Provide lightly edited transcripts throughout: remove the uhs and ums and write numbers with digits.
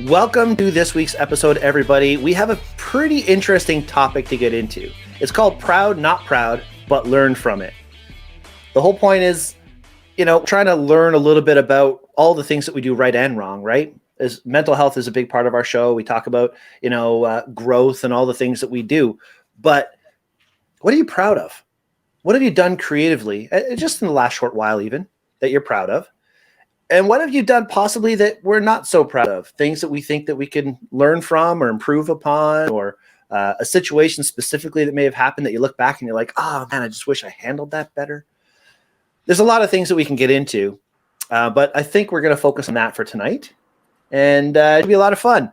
Welcome to this week's episode, everybody. We have a pretty interesting topic to get into. It's called Proud, Not Proud, but Learn from It. The whole point is, trying to learn a little bit about all the things that we do right and wrong, right? As mental health is a big part of our show. We talk about, growth and all the things that we do. But what are you proud of? What have you done creatively, just in the last short while even, that you're proud of? And what have you done possibly that we're not so proud of? Things that we think that we can learn from or improve upon, or a situation specifically that may have happened that you look back and you're like, oh man, I just wish I handled that better. There's a lot of things that we can get into, but I think we're going to focus on that for tonight. And it'll be a lot of fun.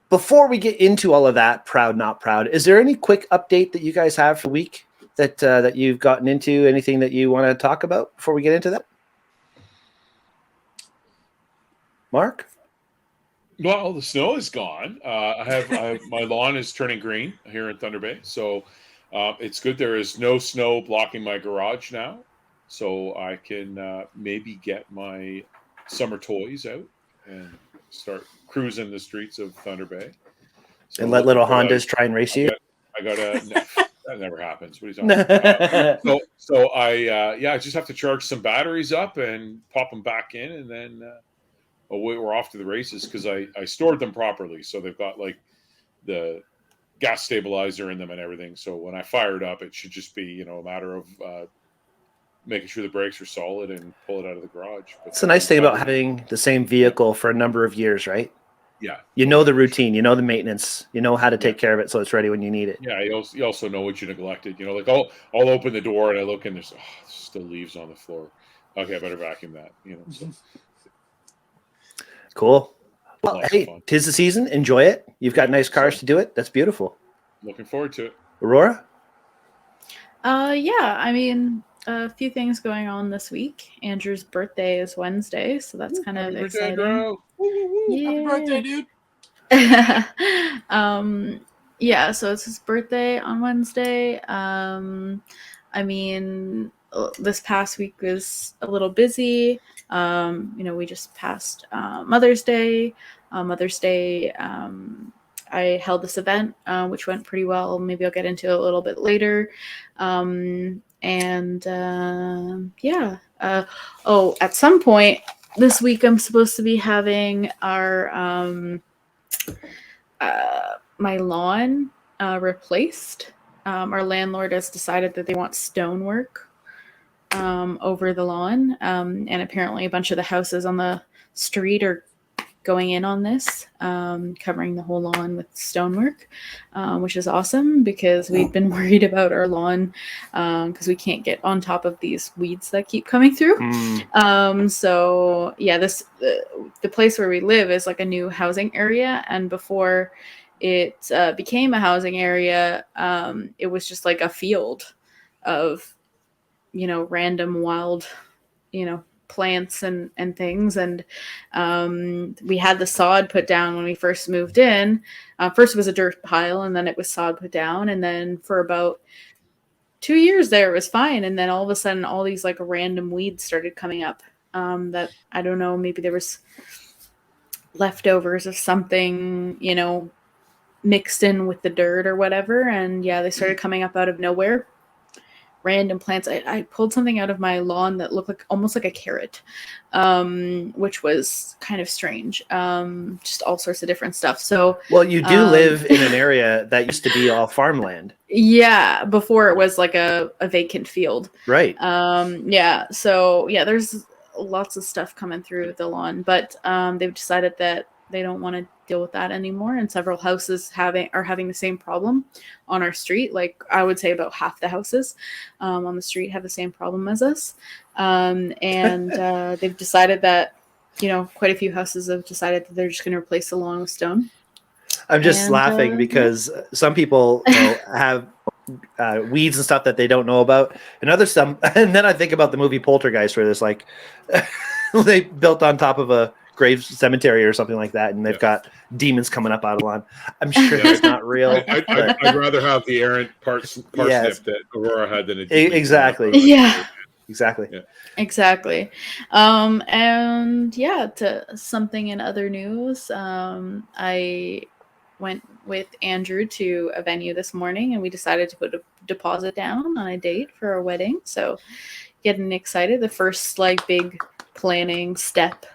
Before we get into all of that, proud, not proud, is there any quick update that you guys have for the week that you've gotten into? Anything that you want to talk about before we get into that? Mark? Well, the snow is gone. I have my lawn is turning green here in Thunder Bay, so it's good. There is no snow blocking my garage now, so I can maybe get my summer toys out and start cruising the streets of Thunder Bay. So And let little Hondas try and race you? That never happens. What are you talking about? So I just have to charge some batteries up and pop them back in, and then we're off to the races, because I stored them properly. So they've got like the gas stabilizer in them and everything. So when I fire it up, it should just be, a matter of making sure the brakes are solid and pull it out of the garage. But it's a nice thing about having the same vehicle for a number of years, right? Yeah. You know the routine, you know the maintenance, you know how to take care of it so it's ready when you need it. Yeah, you also know what you neglected. Like I'll open the door and I look and there's still leaves on the floor. Okay, I better vacuum that. So. Cool. Well, hey, 'tis the season. Enjoy it. You've got nice cars to do it. That's beautiful. Looking forward to it. Aurora? Yeah, I mean, a few things going on this week. Andrew's birthday is Wednesday, so that's kind of exciting. Birthday, yeah. Happy birthday, dude. Yeah, so it's his birthday on Wednesday. I mean, this past week was a little busy. We just passed Mother's Day. I held this event, which went pretty well. Maybe I'll get into it a little bit later. At some point this week, I'm supposed to be having our my lawn replaced. Our landlord has decided that they want stonework over the lawn, and apparently a bunch of the houses on the street are going in on this, covering the whole lawn with stonework, which is awesome, because we've been worried about our lawn because we can't get on top of these weeds that keep coming through. The place where we live is like a new housing area, and before it became a housing area, it was just like a field of random wild plants and things, and we had the sod put down when we first moved in. First it was a dirt pile, and then it was sod put down, and then for about 2 years there it was fine, and then all of a sudden all these like random weeds started coming up, that I don't know, maybe there was leftovers of something mixed in with the dirt or whatever, and they started coming up out of nowhere. Random plants. I pulled something out of my lawn that looked almost like a carrot, which was kind of strange. Just all sorts of different stuff. So, well, you do live in an area that used to be all farmland. Yeah, before it was like a vacant field. Right. So there's lots of stuff coming through the lawn, but they've decided that they don't want to deal with that anymore, and several houses are having the same problem on our street. Like I would say about half the houses on the street have the same problem as us, and they've decided that quite a few houses have decided that they're just going to replace the lawn with stone. I'm just laughing because some people have weeds and stuff that they don't know about, and and then I think about the movie Poltergeist, where there's like they built on top of a grave cemetery or something like that, and they've got demons coming up out of the lawn. I'm sure that's not real. I'd rather have the errant parsnip that Aurora had than a demon. Exactly. Yeah. Exactly. Yeah. Exactly. And yeah, to something in other news, I went with Andrew to a venue this morning and we decided to put a deposit down on a date for our wedding. So getting excited. The first like big planning step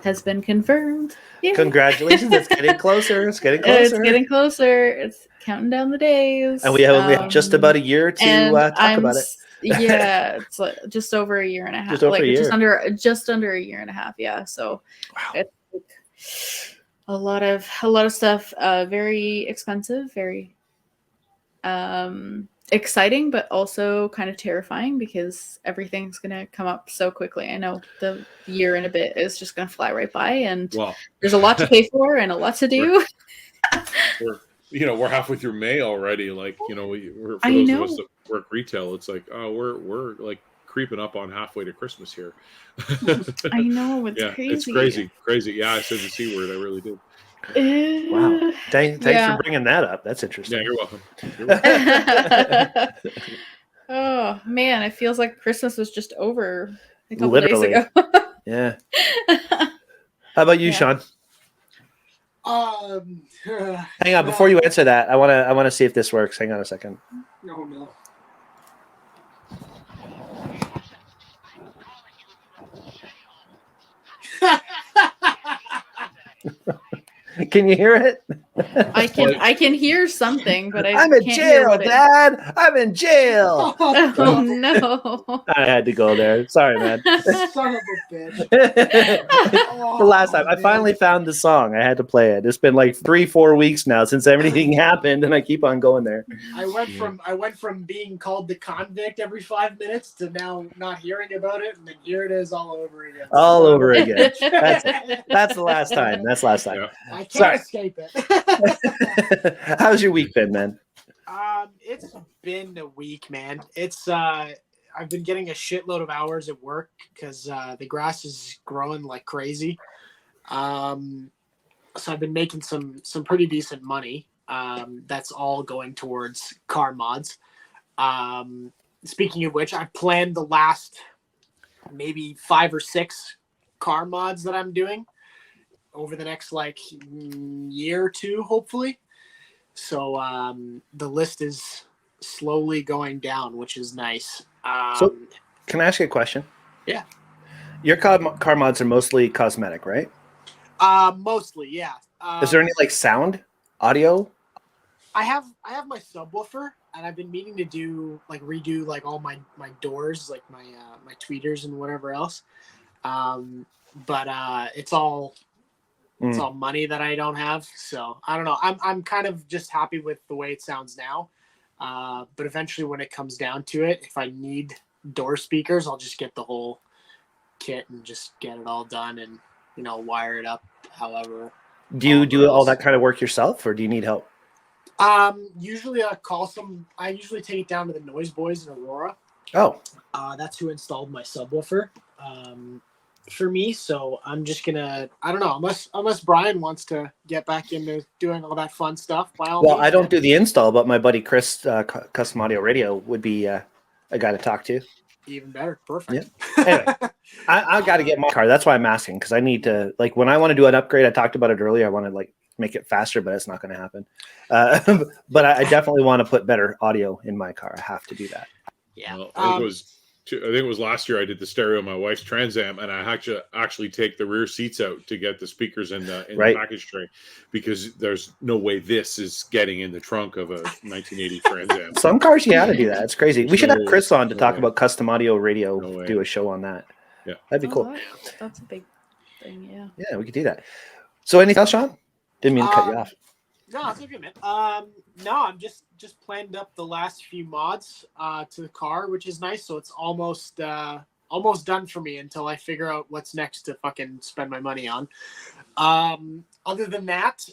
has been confirmed. Yay. Congratulations. It's getting closer. It's getting It's closer. getting closer. It's counting down the days. And we only have just about a year to talk about it. Yeah, it's like just over a year and a half. Just over a year. Just under a year and a half. Yeah. So Wow. it's a lot of stuff. Very expensive. Very exciting, but also kind of terrifying because everything's gonna come up so quickly. I know the year and a bit is just gonna fly right by, and there's a lot to pay for and a lot to do. We're halfway through May already. Like, we're for I those know. of us that work retail, it's like, oh, we're like creeping up on halfway to Christmas here. I know, it's Yeah, crazy. it's crazy. Yeah, I said the C word. I really did. Wow. Thanks for bringing that up. That's interesting. Yeah, you're welcome. Oh man, it feels like Christmas was just over a couple Literally. days ago. Yeah. How about you, Sean? Hang on, before you answer that, I want to see if this works. Hang on a second. No. Can you hear it? I can hear something, but I'm in can't jail, hear what Dad. I'm in jail. Oh no! I had to go there. Sorry, man. Son of a bitch. The last time I finally found the song, I had to play it. It's been like 3-4 weeks now since everything happened, and I keep on going there. I went from being called the convict every 5 minutes to now not hearing about it, and then here it is all over again. All over again. That's the last time. That's last time. Yeah. I can't escape it. How's your week been, man? It's been a week, man. It's I've been getting a shitload of hours at work because the grass is growing like crazy. So I've been making some pretty decent money. That's all going towards car mods. Speaking of which, I planned the last maybe 5 or 6 car mods that I'm doing over the next year or two, hopefully. So the list is slowly going down, which is nice. So can I ask you a question? Yeah. Your car mods are mostly cosmetic, right? Mostly, yeah. Is there any sound, audio? I have my subwoofer, and I've been meaning to redo all my doors, like my tweeters and whatever else. But it's all money that I don't have, so I don't know. I'm kind of just happy with the way it sounds now. But eventually, when it comes down to it, if I need door speakers, I'll just get the whole kit and just get it all done and wire it up. However, do you do all that kind of work yourself, or do you need help? Usually I usually take it down to the Noise Boys in Aurora. Oh. That's who installed my subwoofer. For me, so I'm just gonna, I don't know, unless Brian wants to get back into doing all that fun stuff. I don't do the install, but my buddy Chris, Custom Audio Radio, would be a guy to talk to. Even better. Perfect. Yeah. Anyway, I got to get my car. That's why I'm asking, because I need to, when I want to do an upgrade, I talked about it earlier. I want to make it faster, but it's not going to happen. But I definitely want to put better audio in my car. I have to do that. Yeah. Well, I think it was last year I did the stereo of my wife's Trans Am, and I had to actually take the rear seats out to get the speakers in the package tray, because there's no way this is getting in the trunk of a 1980 Trans Am. Some cars you had to do that. It's crazy. We should have Chris on to talk about custom audio radio, do a show on that. Yeah. That'd be cool. That's a big thing, yeah. Yeah, we could do that. So anything else, Sean? Didn't mean to cut you off. No, it's okay, man. No, I'm just planned up the last few mods to the car, which is nice. So it's almost done for me until I figure out what's next to fucking spend my money on. Other than that,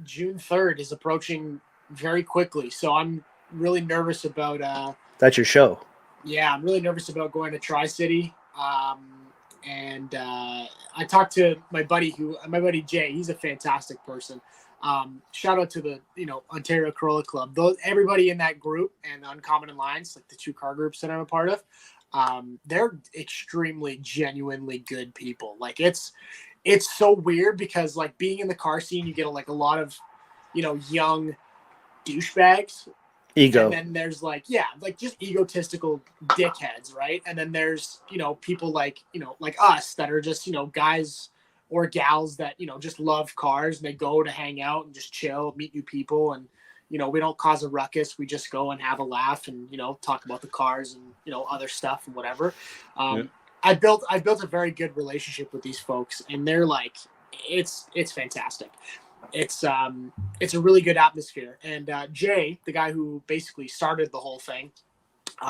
June 3rd is approaching very quickly, so I'm really nervous about. That's your show. Yeah, I'm really nervous about going to Tri-City. And I talked to my buddy Jay. He's a fantastic person. Shout out to the Ontario Corolla Club. Everybody in that group and Uncommon Alliance, like the 2 car groups that I'm a part of. They're extremely, genuinely good people. Like it's so weird because like being in the car scene, you get like a lot of, young douchebags. Ego. And then there's like just egotistical dickheads, right? And then there's people like like us that are just guys or gals that just love cars, and they go to hang out and just chill, meet new people, and we don't cause a ruckus. We just go and have a laugh and talk about the cars and other stuff and whatever. I built a very good relationship with these folks, and they're like it's fantastic. It's a really good atmosphere. And Jay, the guy who basically started the whole thing,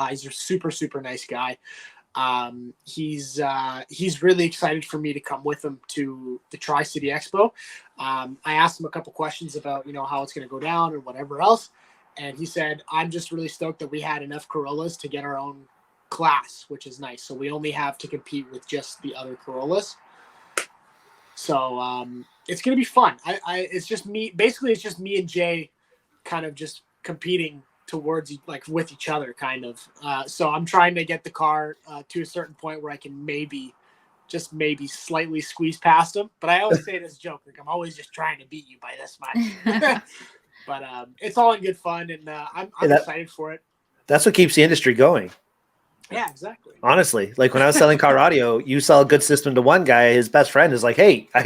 he's a super, super nice guy. He's really excited for me to come with him to the Tri-City Expo. I asked him a couple questions about how it's going to go down or whatever else, and he said, I'm just really stoked that we had enough Corollas to get our own class, which is nice. So we only have to compete with just the other Corollas. So it's going to be fun. It's just me. Basically, it's just me and Jay kind of just competing towards like with each other kind of. So I'm trying to get the car to a certain point where I can maybe slightly squeeze past him. But I always say it as a joke. Like I'm always just trying to beat you by this much. But it's all in good fun, and I'm excited for it. That's what keeps the industry going. Yeah, exactly. Honestly, like when I was selling car audio, you sell a good system to one guy, his best friend is like, "Hey, I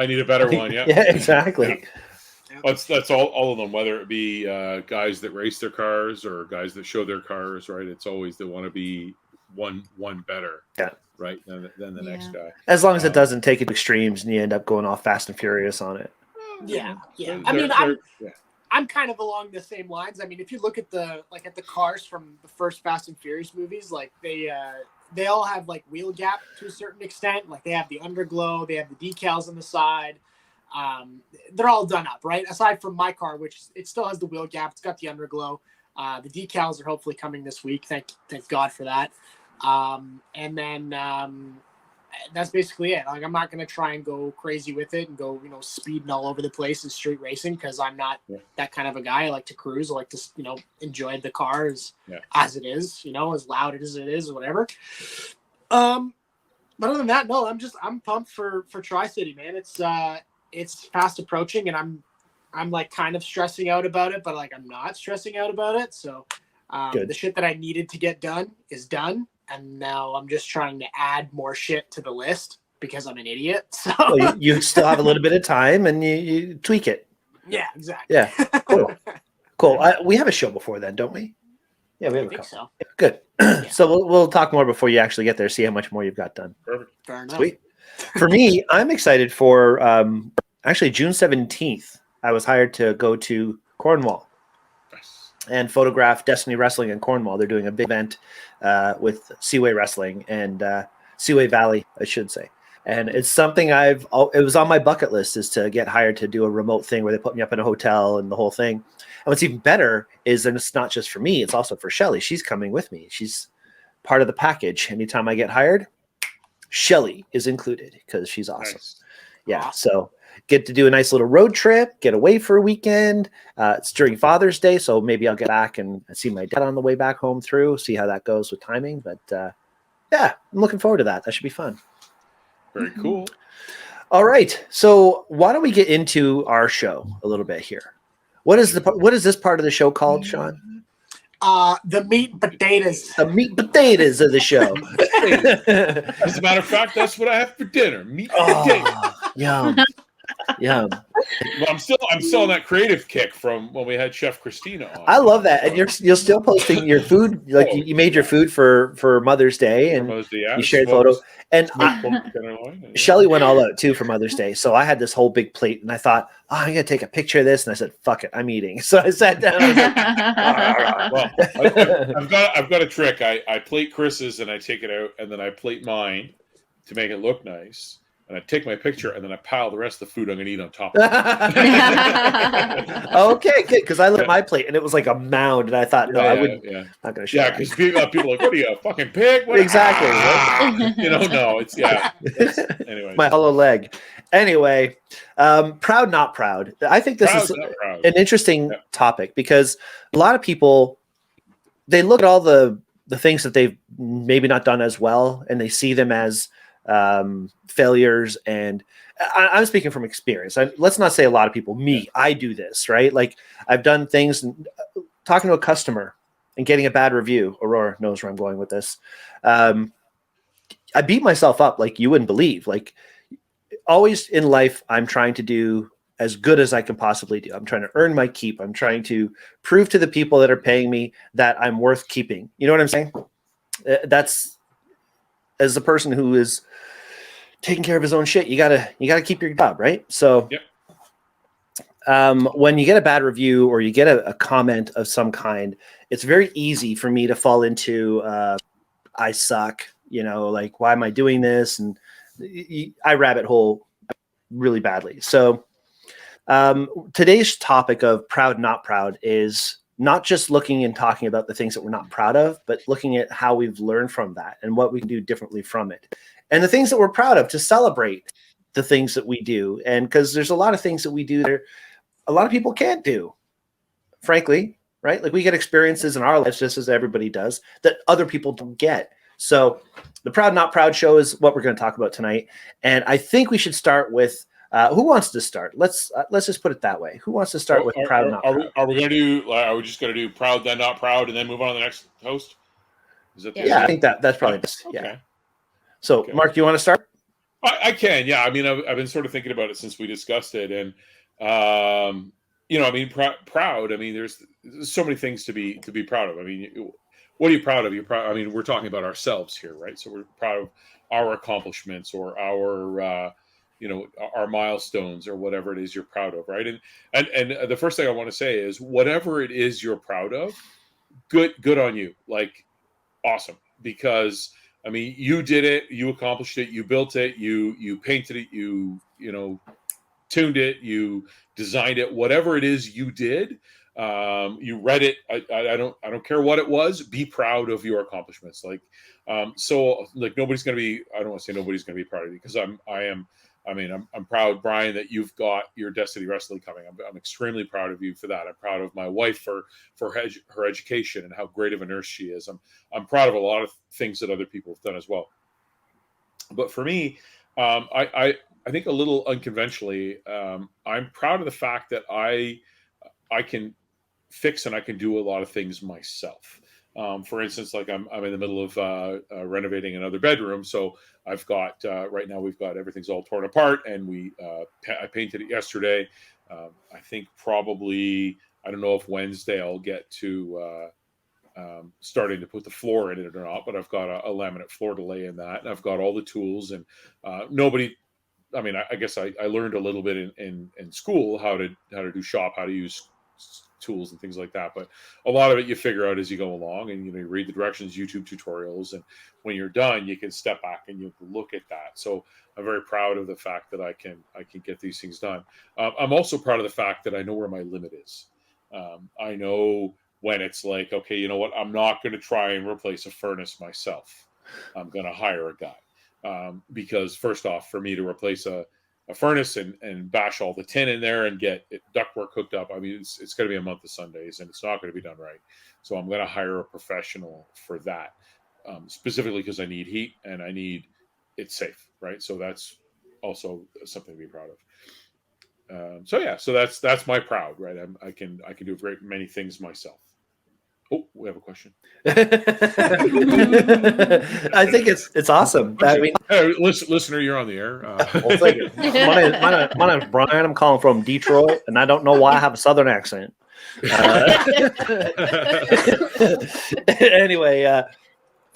need a better one." Yeah, yeah, exactly. Yeah. That's all of them. Whether it be guys that race their cars or guys that show their cars, right? It's always they want to be one better, right, than the next guy. As long as it doesn't take it to extremes and you end up going off Fast and Furious on it. Yeah. I mean, I'm kind of along the same lines. I mean, if you look at the cars from the first Fast and Furious movies, like they all have like wheel gap to a certain extent. Like they have the underglow, they have the decals on the side. They're all done up, right? Aside from my car, which it still has the wheel gap, it's got the underglow. The decals are hopefully coming this week. Thank God for that. And then that's basically it. Like I'm not going to try and go crazy with it and go, speeding all over the place in street racing, because I'm not that kind of a guy. I like to cruise. I like to, enjoy the car as it is, as loud as it is or whatever. But other than that, no, I'm pumped for Tri-City, man. It's fast approaching, and I'm like kind of stressing out about it, but like I'm not stressing out about it. So the shit that I needed to get done is done. And now I'm just trying to add more shit to the list because I'm an idiot. So well, you still have a little bit of time, and you tweak it. Yeah, exactly. Yeah, cool. We have a show before then, don't we? Yeah, we have a couple. So. Good. So we'll talk more before you actually get there. See how much more you've got done. Perfect. Fair enough. Sweet. For me, I'm excited for actually June 17th. I was hired to go to Cornwall and photograph Destiny Wrestling in Cornwall. They're doing a big event with Seaway Wrestling and Seaway Valley, I should say. And it's something it was on my bucket list, is to get hired to do a remote thing where they put me up in a hotel and the whole thing. And what's even better is that it's not just for me, it's also for Shelly. She's coming with me. She's part of the package. Anytime I get hired, Shelly is included because she's awesome. Nice. Yeah. So get to do a nice little road trip, get away for a weekend. It's during Father's Day, so maybe I'll get back and see my dad on the way back home through, see how that goes with timing. But yeah, I'm looking forward to that. That should be fun. Very cool. All right. So why don't we get into our show a little bit here? What is this part of the show called, Sean? The meat and potatoes. The meat and potatoes of the show. As a matter of fact, that's what I have for dinner. Meat and potatoes. Yum. Yum. Well, I'm still on that creative kick from when we had Chef Christina on. I love that, and you're still posting your food. Like you made your food for Mother's Day, and you shared photos. And Shelly went all out too for Mother's Day, so I had this whole big plate, and I thought, I'm gonna take a picture of this, and I said, "Fuck it, I'm eating." So I sat down. I was like, well, I've got a trick. I plate Chris's, and I take it out, and then I plate mine to make it look nice. And I take my picture, and then I pile the rest of the food I'm going to eat on top of it. Okay, good. Because I looked at my plate, and it was like a mound, and I thought, no, I wouldn't. Yeah. Not going to show. Yeah, because people are like, "What are you, a fucking pig?" What? Exactly. No, it's anyway. My hollow leg. Anyway, proud, not proud. I think this is an interesting topic, because a lot of people, they look at all the the things that they've maybe not done as well, and they see them as failures. And I'm speaking from experience. Let's not say a lot of people, me, I do this, right? Like I've done things, talking to a customer and getting a bad review. Aurora knows where I'm going with this. I beat myself up like you wouldn't believe. Like always in life, I'm trying to do as good as I can possibly do. I'm trying to earn my keep. I'm trying to prove to the people that are paying me that I'm worth keeping. You know what I'm saying? That's, as a person who is taking care of his own shit, you gotta keep your job, right? So when you get a bad review or you get a comment of some kind, it's very easy for me to fall into I suck, like, why am I doing this? And I rabbit hole really badly. So today's topic of proud, not proud is not just looking and talking about the things that we're not proud of, but looking at how we've learned from that and what we can do differently from it. And the things that we're proud of, to celebrate the things that we do. And because there's a lot of things that we do that a lot of people can't do, frankly, right? Like we get experiences in our lives, just as everybody does, that other people don't get. So the Proud Not Proud show is what we're going to talk about tonight. And I think we should start with who wants to start? Let's just put it that way. Who wants to start with Proud Not Proud? Are we going to do? Are we just going to do Proud then Not Proud and then move on to the next host? Is that I think that's probably best. Okay. Yeah. So Mark, do you want to start? I can. Yeah. I mean, I've been sort of thinking about it since we discussed it, and I mean, proud. I mean, there's so many things to be proud of. I mean, what are you proud of? You're proud. I mean, we're talking about ourselves here, right? So we're proud of our accomplishments or our our milestones or whatever it is you're proud of, right? And the first thing I want to say is whatever it is you're proud of, good on you. Like, awesome. Because I mean, you did it, you accomplished it, you built it, you painted it, you tuned it, you designed it, whatever it is you did. You read it. I don't care what it was. Be proud of your accomplishments. Like, so like nobody's going to be, I don't want to say nobody's going to be proud of you, because I'm proud, Brian, that you've got your Destiny Wrestling coming. I'm extremely proud of you for that. I'm proud of my wife for her education and how great of a nurse she is. I'm proud of a lot of things that other people have done as well. But for me, I think a little unconventionally, I'm proud of the fact that I can fix and I can do a lot of things myself. For instance, like I'm in the middle of renovating another bedroom, so I've got right now we've got everything's all torn apart, and I painted it yesterday. I think probably, I don't know if Wednesday I'll get to starting to put the floor in it or not, but I've got a laminate floor to lay in that, and I've got all the tools. And nobody, I mean, I guess I learned a little bit in school how to do shop, how to use tools and things like that, but a lot of it you figure out as you go along, and you read the directions, YouTube tutorials, and when you're done you can step back and you can look at that. So I'm very proud of the fact that I can get these things done. I'm also proud of the fact that I know where my limit is. I know when it's like, okay, you know what, I'm not going to try and replace a furnace myself. I'm going to hire a guy, because first off, for me to replace a furnace and bash all the tin in there and get ductwork hooked up, I mean, it's going to be a month of Sundays, and it's not going to be done right. So I'm going to hire a professional for that, specifically because I need heat and I need it safe, right? So that's also something to be proud of. So that's my proud, right? I can do a great many things myself. Oh, we have a question. I think it's awesome. I mean, listener, you're on the air. Well, thank you. My name's Brian. I'm calling from Detroit, and I don't know why I have a Southern accent. Anyway,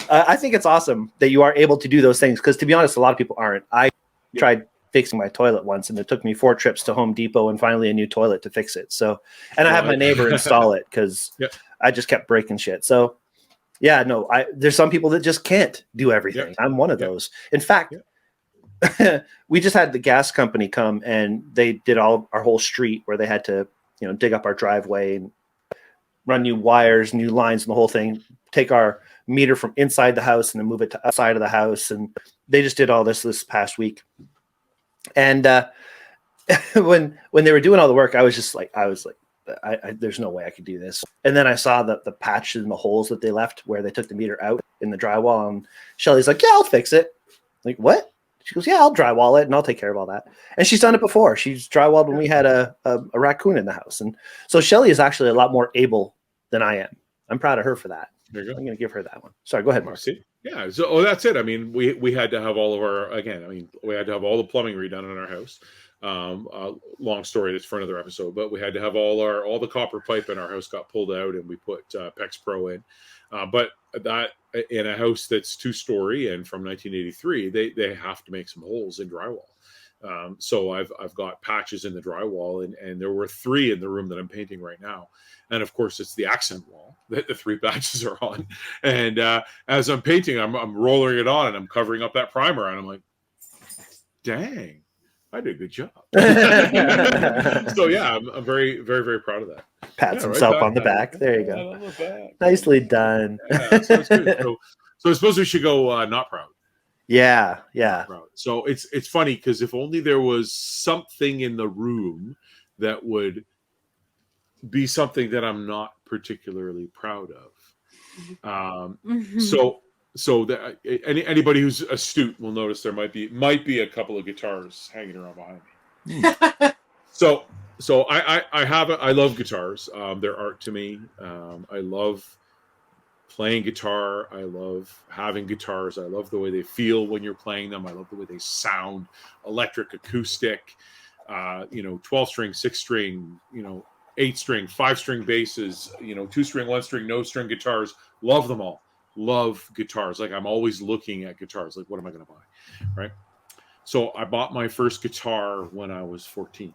I think it's awesome that you are able to do those things, because, to be honest, a lot of people aren't. I tried fixing my toilet once, and it took me 4 trips to Home Depot and finally a new toilet to fix it. So, and I had my neighbor install it because I just kept breaking shit. So, yeah, no, there's some people that just can't do everything. Yeah. I'm one of those. In fact, we just had the gas company come, and they did our whole street, where they had to, dig up our driveway and run new wires, new lines, and the whole thing. Take our meter from inside the house and then move it to outside of the house. And they just did all this past week. And when they were doing all the work, I was like, there's no way I could do this. And then I saw the patch in the holes that they left where they took the meter out in the drywall. And Shelly's like, yeah, I'll fix it. Like, what? She goes, yeah, I'll drywall it and I'll take care of all that. And she's done it before. She's drywalled when we had a raccoon in the house. And so Shelly is actually a lot more able than I am. I'm proud of her for that. There you go. I'm going to give her that one. Sorry, go ahead, Mark. See? Yeah. So that's it. I mean, we had to have all of our, again, I mean, we had to have all the plumbing redone in our house. Long story, that's for another episode, but we had to have all the copper pipe in our house got pulled out and we put PEX Pro in. But that in a house that's 2-story and from 1983, they have to make some holes in drywall. So I've got patches in the drywall, and there were 3 in the room that I'm painting right now. And of course, it's the accent wall that the 3 patches are on. And as I'm painting, I'm rolling it on and I'm covering up that primer, and I'm like, dang, I did a good job. So yeah, I'm very, very, very proud of that. Pats himself on the back. There you go. Nicely done. Yeah, so it's good. So I suppose we should go not proud. Yeah. Proud. So it's funny because if only there was something in the room that would be something that I'm not particularly proud of. So that anybody who's astute will notice there might be a couple of guitars hanging around behind me. So I love guitars. They're art to me. I love playing guitar. I love having guitars. I love the way they feel when you're playing them. I love the way they sound, electric, acoustic, 12-string, 6-string, 8-string, 5-string basses, 2-string, 1-string, no-string guitars. Love them all. Love guitars. Like, I'm always looking at guitars. Like, what am I going to buy? Right. So I bought my first guitar when I was 14.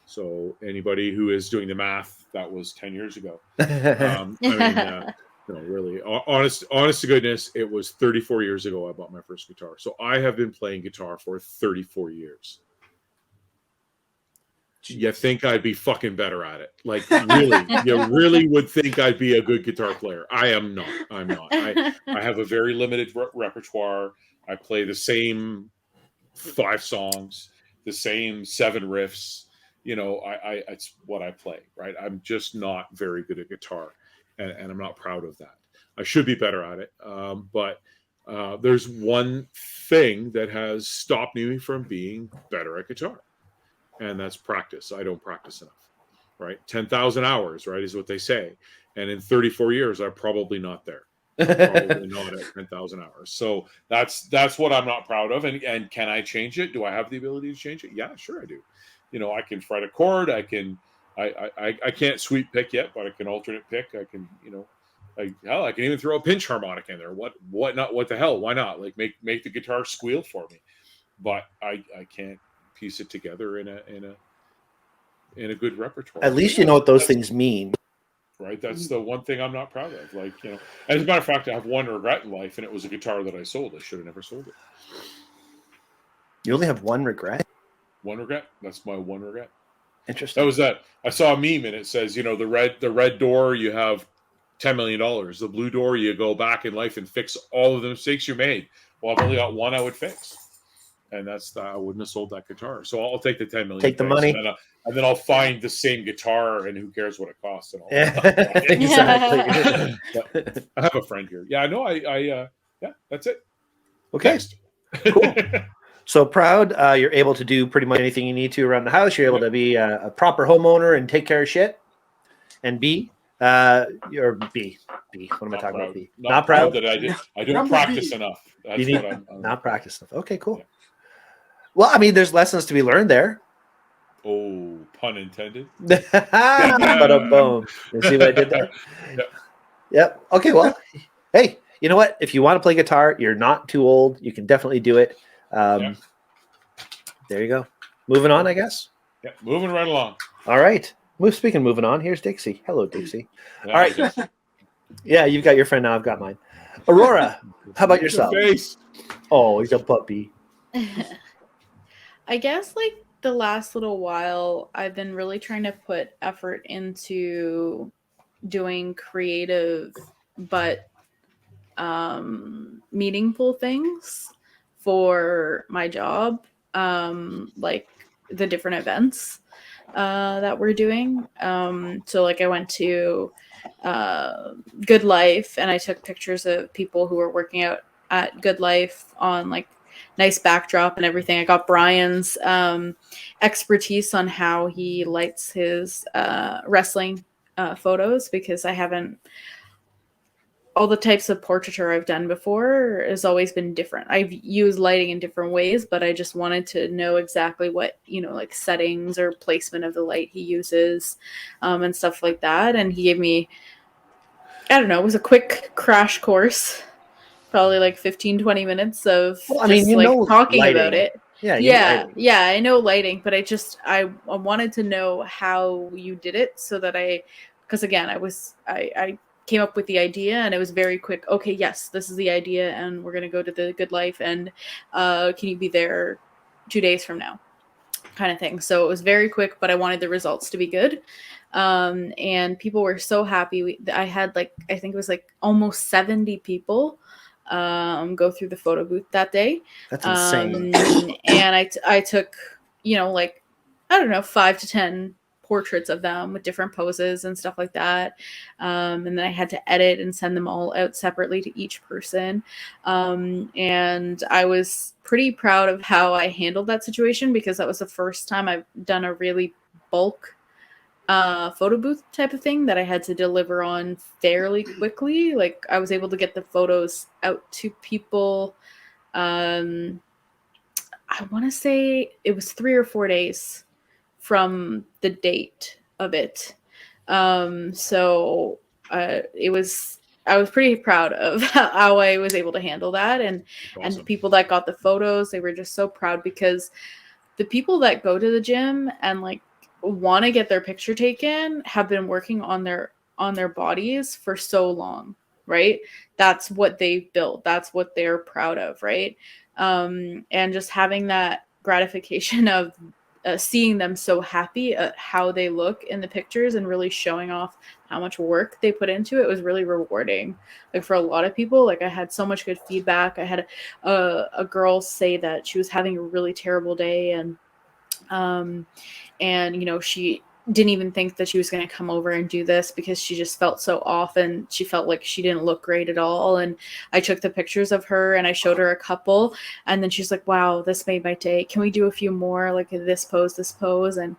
So anybody who is doing the math, that was 10 years ago. Really, honest to goodness, it was 34 years ago I bought my first guitar. So I have been playing guitar for 34 years. You think I'd be fucking better at it? Like, really? You really would think I'd be a good guitar player? I am not. I'm not. I have a very limited repertoire. I play the same 5 songs, the same 7 riffs. It's what I play, right? I'm just not very good at guitar, and I'm not proud of that. I should be better at it, but there's one thing that has stopped me from being better at guitar, and that's practice. I don't practice enough, right? 10,000 hours, right, is what they say. And in 34 years, I'm probably not there. Probably not at 10,000 hours. So that's what I'm not proud of. And can I change it? Do I have the ability to change it? Yeah, sure I do. I can fret a chord. I can't sweep pick yet, but I can alternate pick. I can, I can even throw a pinch harmonic in there. What not? What the hell? Why not? Like make the guitar squeal for me. But I can't piece it together in a good repertoire. At least you know what those things mean. Right. That's the one thing I'm not proud of. Like, as a matter of fact, I have one regret in life, and it was a guitar that I sold. I should have never sold it. You only have one regret? One regret. That's my one regret. Interesting. That was that. I saw a meme and it says, the red door, you have $10 million. The blue door, you go back in life and fix all of the mistakes you made. Well, I've only got one I would fix. And that's I wouldn't have sold that guitar. So I'll take the 10 million. Take the money. And then I'll find the same guitar, and who cares what it costs and all that. Exactly. But I have a friend here. Yeah, I know. Yeah, that's it. Okay. Next. Cool. So proud. You're able to do pretty much anything you need to around the house. You're able to be a proper homeowner and take care of shit. And B, you're B. What am I talking about? B. Not proud that I don't practice enough. That's you need what I'm not practice enough. Okay, cool. Yeah. Well, I mean, there's lessons to be learned there. Oh, pun intended. Boom. You see what I did there? Yep. Okay, well, hey, you know what? If you want to play guitar, you're not too old. You can definitely do it. There you go. Moving on, I guess. Yeah, moving right along. All right. Speaking of moving on, here's Dixie. Hello, Dixie. All right. Yeah, you've got your friend now. I've got mine. Aurora, how about yourself? Oh, he's a puppy. I guess like the last little while, I've been really trying to put effort into doing creative but meaningful things for my job, like the different events. that we're doing. So like I went to Good Life and I took pictures of people who were working out at Good Life on like nice backdrop and everything. I got Brian's expertise on how he lights his wrestling photos, because I haven't, all the types of portraiture I've done before has always been different. I've used lighting in different ways, but I just wanted to know exactly what, like settings or placement of the light he uses, and stuff like that. And he gave me, I don't know, it was a quick crash course, probably like 15-20 minutes of Well, I mean, just like talking about lighting. it. Yeah, Yeah, I know lighting, but I wanted to know how you did it, so that because again, I came up with the idea and it was very quick. Okay, yes, this is the idea, and we're gonna go to the Good Life, and can you be there 2 days from now, kind of thing. So it was very quick, but I wanted the results to be good. And people were so happy. I had like, I think it was like almost 70 people go through the photo booth that day. That's insane. And I took, like, I don't know, 5 to 10 portraits of them with different poses and stuff like that. And then I had to edit and send them all out separately to each person. And I was pretty proud of how I handled that situation, because that was the first time I've done a really bulk photo booth type of thing that I had to deliver on fairly quickly. Like I was able to get the photos out to people. I want to say it was 3 or 4 days from the date of it. So it was, I was pretty proud of how I was able to handle that. And Awesome. the people that got the photos, they were just so proud, because the people that go to the gym and like want to get their picture taken have been working on their bodies for so long, right? That's what they've built. That's what they're proud of, right? And just having that gratification of seeing them so happy at how they look in the pictures and really showing off how much work they put into it was really rewarding. Like for a lot of people, like I had so much good feedback. I had a girl say that she was having a really terrible day, and she didn't even think that she was going to come over and do this, because she just felt so off and she felt like she didn't look great at all. And I took the pictures of her and I showed her a couple, and then she's like, wow, this made my day. Can we do a few more, like this pose? And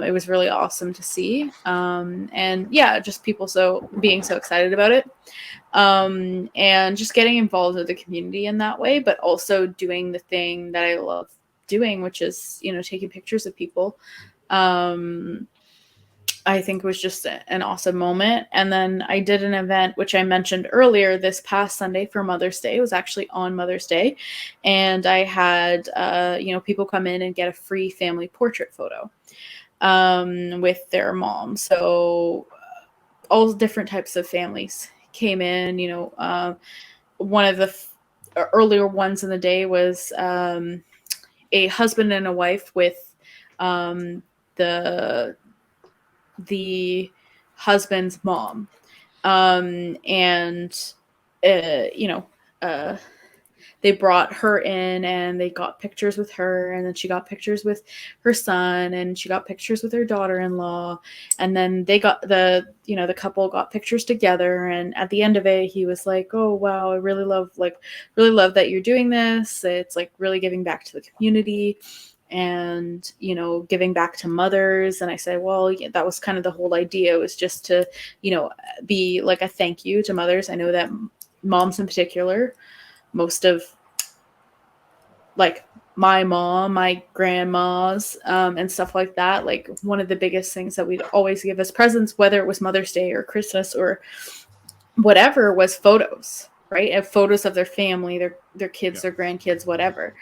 it was really awesome to see. And yeah, just people being so excited about it, and just getting involved with the community in that way, but also doing the thing that I love doing, which is, taking pictures of people. I think was just an awesome moment. And then I did an event, which I mentioned earlier, this past Sunday for Mother's Day. It was actually on Mother's Day. And I had, people come in and get a free family portrait photo with their mom. So all different types of families came in. One of the earlier ones in the day was a husband and a wife with the husband's mom, and they brought her in and they got pictures with her, and then she got pictures with her son, and she got pictures with her daughter-in-law, and then they got the couple got pictures together. And at the end of it, he was like, oh wow, I really love that you're doing this. It's like really giving back to the community and giving back to mothers. And I said, well, yeah, that was kind of the whole idea, was just to be like a thank you to mothers. I know that moms in particular, most of like my mom, my grandmas, and stuff like that, like one of the biggest things that we'd always give as presents, whether it was Mother's Day or Christmas or whatever, was photos, right? And photos of their family, their kids, their grandkids, whatever.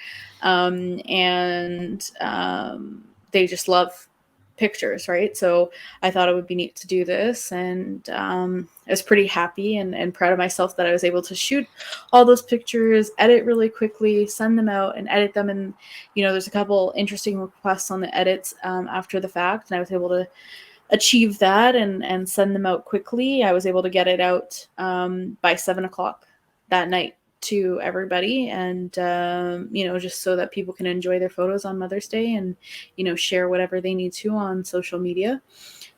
They just love pictures, right? So I thought it would be neat to do this, and I was pretty happy and proud of myself that I was able to shoot all those pictures, edit really quickly, send them out and edit them. And there's a couple interesting requests on the edits after the fact, and I was able to achieve that and send them out quickly. I was able to get it out by 7 o'clock that night. to everybody, and just so that people can enjoy their photos on Mother's Day, and share whatever they need to on social media.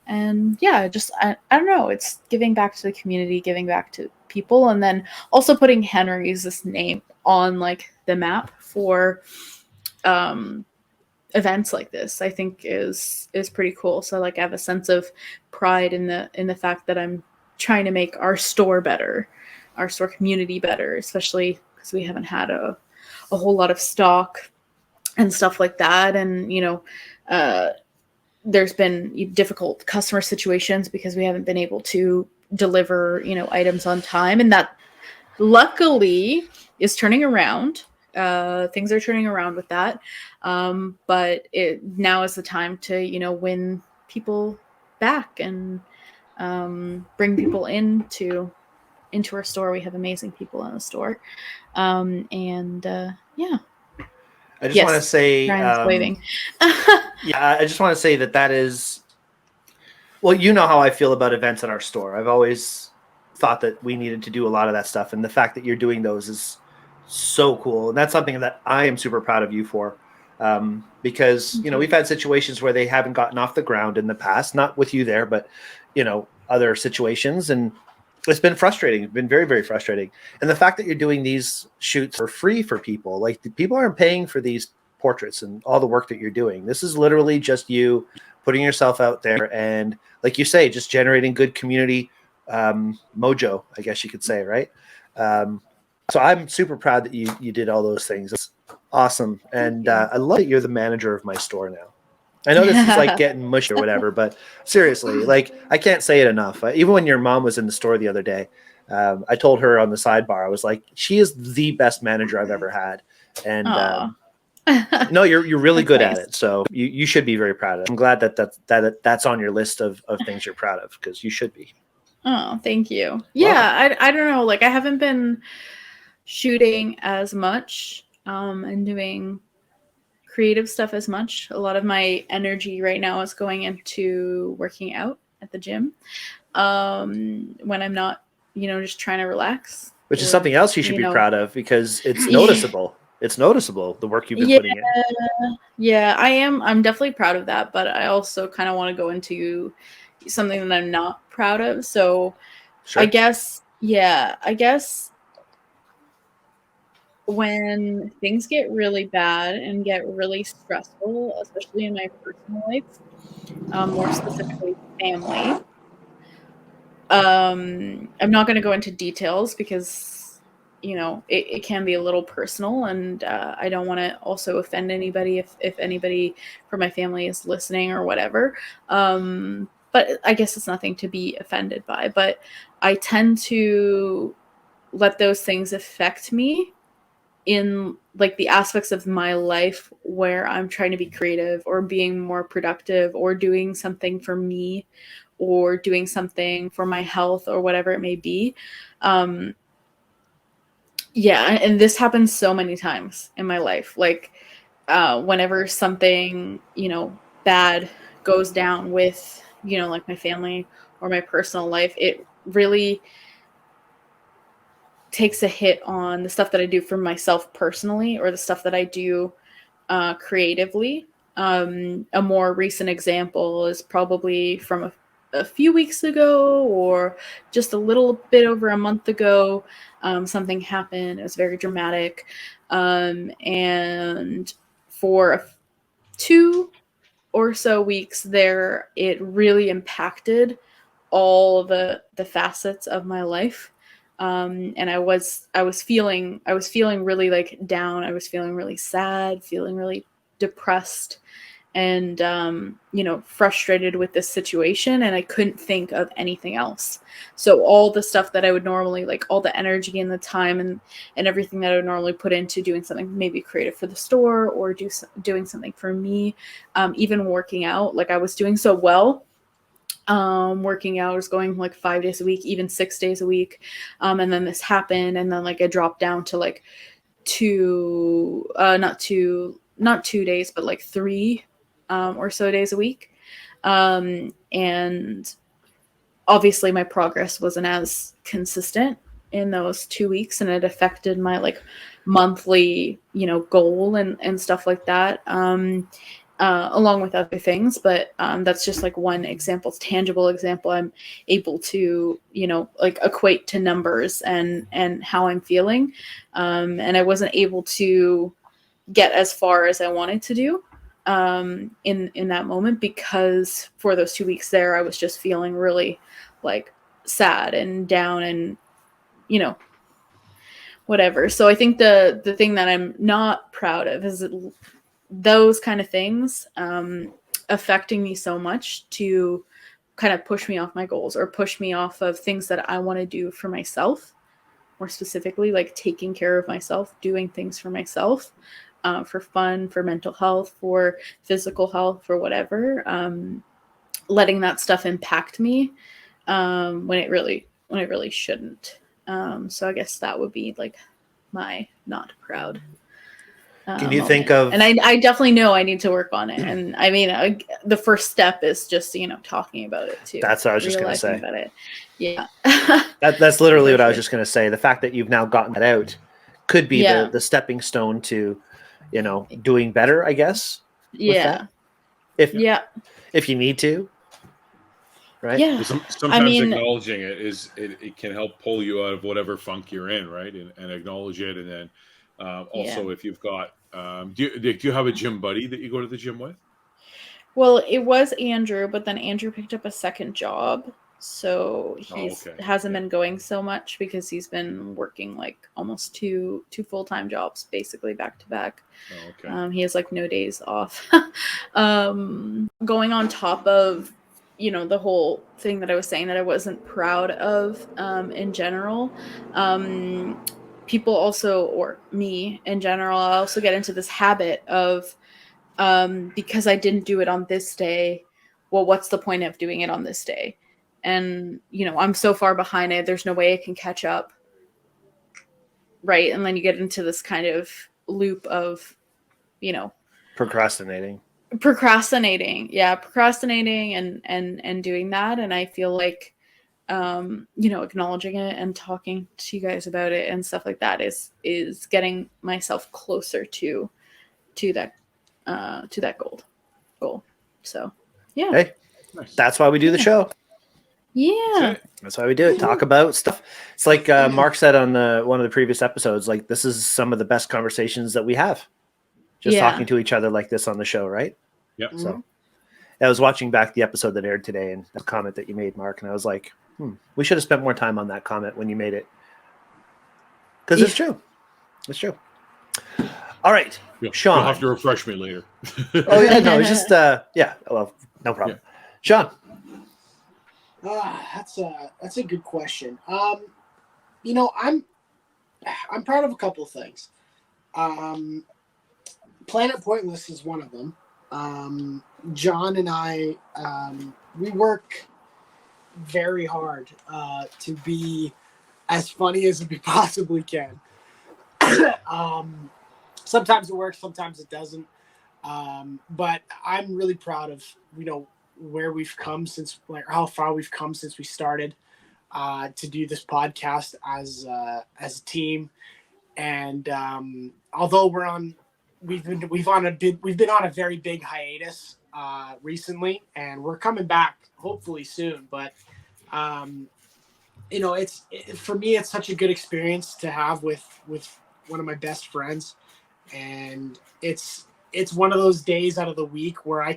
And yeah, just I don't know, it's giving back to the community, giving back to people, and then also putting Henry's name on like the map for events like this, I think is pretty cool. So like I have a sense of pride in the fact that I'm trying to make our store better, our store community better, especially because we haven't had a whole lot of stock and stuff like that. And there's been difficult customer situations because we haven't been able to deliver items on time, and that luckily is turning around. Things are turning around with that, but now is the time to win people back and bring people into our store. We have amazing people in the store, and yeah. I just want to say, Ryan's waving. yeah, I just want to say that is, well, you know how I feel about events in our store. I've always thought that we needed to do a lot of that stuff, and the fact that you're doing those is so cool, and that's something that I am super proud of you for, because we've had situations where they haven't gotten off the ground in the past, not with you there, but other situations, and it's been frustrating. It's been very, very frustrating. And the fact that you're doing these shoots for free for people, like the people aren't paying for these portraits and all the work that you're doing. This is literally just you putting yourself out there, and like you say, just generating good community mojo, I guess you could say, right? So I'm super proud that you did all those things. It's awesome. And I love that you're the manager of my store now. I know this is like getting mushy or whatever, but seriously, like I can't say it enough. Even when your mom was in the store the other day, I told her on the sidebar, I was like, she is the best manager I've ever had. And no, you're really good at it. So you should be very proud of it. I'm glad that's on your list of things you're proud of, because you should be. Oh, thank you. Yeah, I don't know. Like I haven't been shooting as much and doing creative stuff as much. A lot of my energy right now is going into working out at the gym when I'm not, just trying to relax. Which is something else you should be proud of, because it's noticeable. It's noticeable, the work you've been putting in. Yeah, I am. I'm definitely proud of that, but I also kind of want to go into something that I'm not proud of. So sure. I guess when things get really bad and get really stressful, especially in my personal life, more specifically family, I'm not going to go into details because it can be a little personal, and I don't want to also offend anybody if anybody from my family is listening or whatever. But I guess it's nothing to be offended by. But I tend to let those things affect me in like the aspects of my life where I'm trying to be creative or being more productive or doing something for me or doing something for my health or whatever it may be. Yeah, and this happens so many times in my life. Like whenever something, bad goes down with, like my family or my personal life, it really takes a hit on the stuff that I do for myself personally or the stuff that I do creatively. A more recent example is probably from a few weeks ago or just a little bit over a month ago. Something happened. It was very dramatic. And for 2 or so weeks there, it really impacted all the facets of my life. And I was feeling really like down. I was feeling really sad, feeling really depressed, and frustrated with this situation, and I couldn't think of anything else. So all the stuff that I would normally, like all the energy and the time and everything that I would normally put into doing something maybe creative for the store or doing something for me, even working out, like I was doing so well. Working out, I was going like 5 days a week, even 6 days a week. And then this happened. And then like I dropped down to like not 2 days, but like 3 or so days a week. And obviously my progress wasn't as consistent in those 2 weeks, and it affected my like monthly, goal and stuff like that. Along with other things, but that's just like one example, tangible example. I'm able to, like equate to numbers and how I'm feeling, and I wasn't able to get as far as I wanted to do in that moment, because for those 2 weeks there, I was just feeling really like sad and down and whatever. So I think the thing that I'm not proud of is those kind of things affecting me so much to kind of push me off my goals or push me off of things that I want to do for myself, more specifically, like taking care of myself, doing things for myself, for fun, for mental health, for physical health, for whatever, letting that stuff impact me when it really shouldn't. So I guess that would be like my not proud. Can you think of? And I definitely know I need to work on it. And I mean, the first step is just talking about it too. That's what I was just going to say. About it. Yeah. That's literally what I was just going to say. The fact that you've now gotten that out could be the stepping stone to, doing better, I guess. Yeah. If you need to. Right. Yeah. Sometimes acknowledging it can help pull you out of whatever funk you're in, right? And acknowledge it, and then also if you've got do you have a gym buddy that you go to the gym with? Well, it was Andrew, but then Andrew picked up a second job, so he hasn't been going so much because he's been working like almost two full-time jobs, basically back to back. He has like no days off. Going on top of the whole thing that I was saying that I wasn't proud of in general. People also, or me in general, I also get into this habit of because I didn't do it on this day, well, what's the point of doing it on this day? And, I'm so far behind it, there's no way I can catch up. Right. And then you get into this kind of loop of, procrastinating. Yeah. Procrastinating and doing that. And I feel like, acknowledging it and talking to you guys about it and stuff like that is getting myself closer to that goal. So yeah. Hey, that's why we do the show. Yeah. That's why we do it. Talk about stuff. It's like Mark said on one of the previous episodes, like this is some of the best conversations that we have. Just talking to each other like this on the show, right? Yep. So I was watching back the episode that aired today and the comment that you made, Mark, and I was like, we should have spent more time on that comment when you made it. Because it's true. It's true. All right. Sean. You'll have to refresh me later. Oh, yeah. No, it's just, well, no problem. Yeah. Sean. That's a good question. I'm proud of a couple of things. Planet Pointless is one of them. John and I, we work very hard to be as funny as we possibly can. Sometimes it works, sometimes it doesn't. But I'm really proud of, where we've come since, like how far we've come since we started to do this podcast as a team. And although we've been on a very big hiatus recently, and we're coming back hopefully soon. But for me, it's such a good experience to have with one of my best friends, and it's one of those days out of the week where I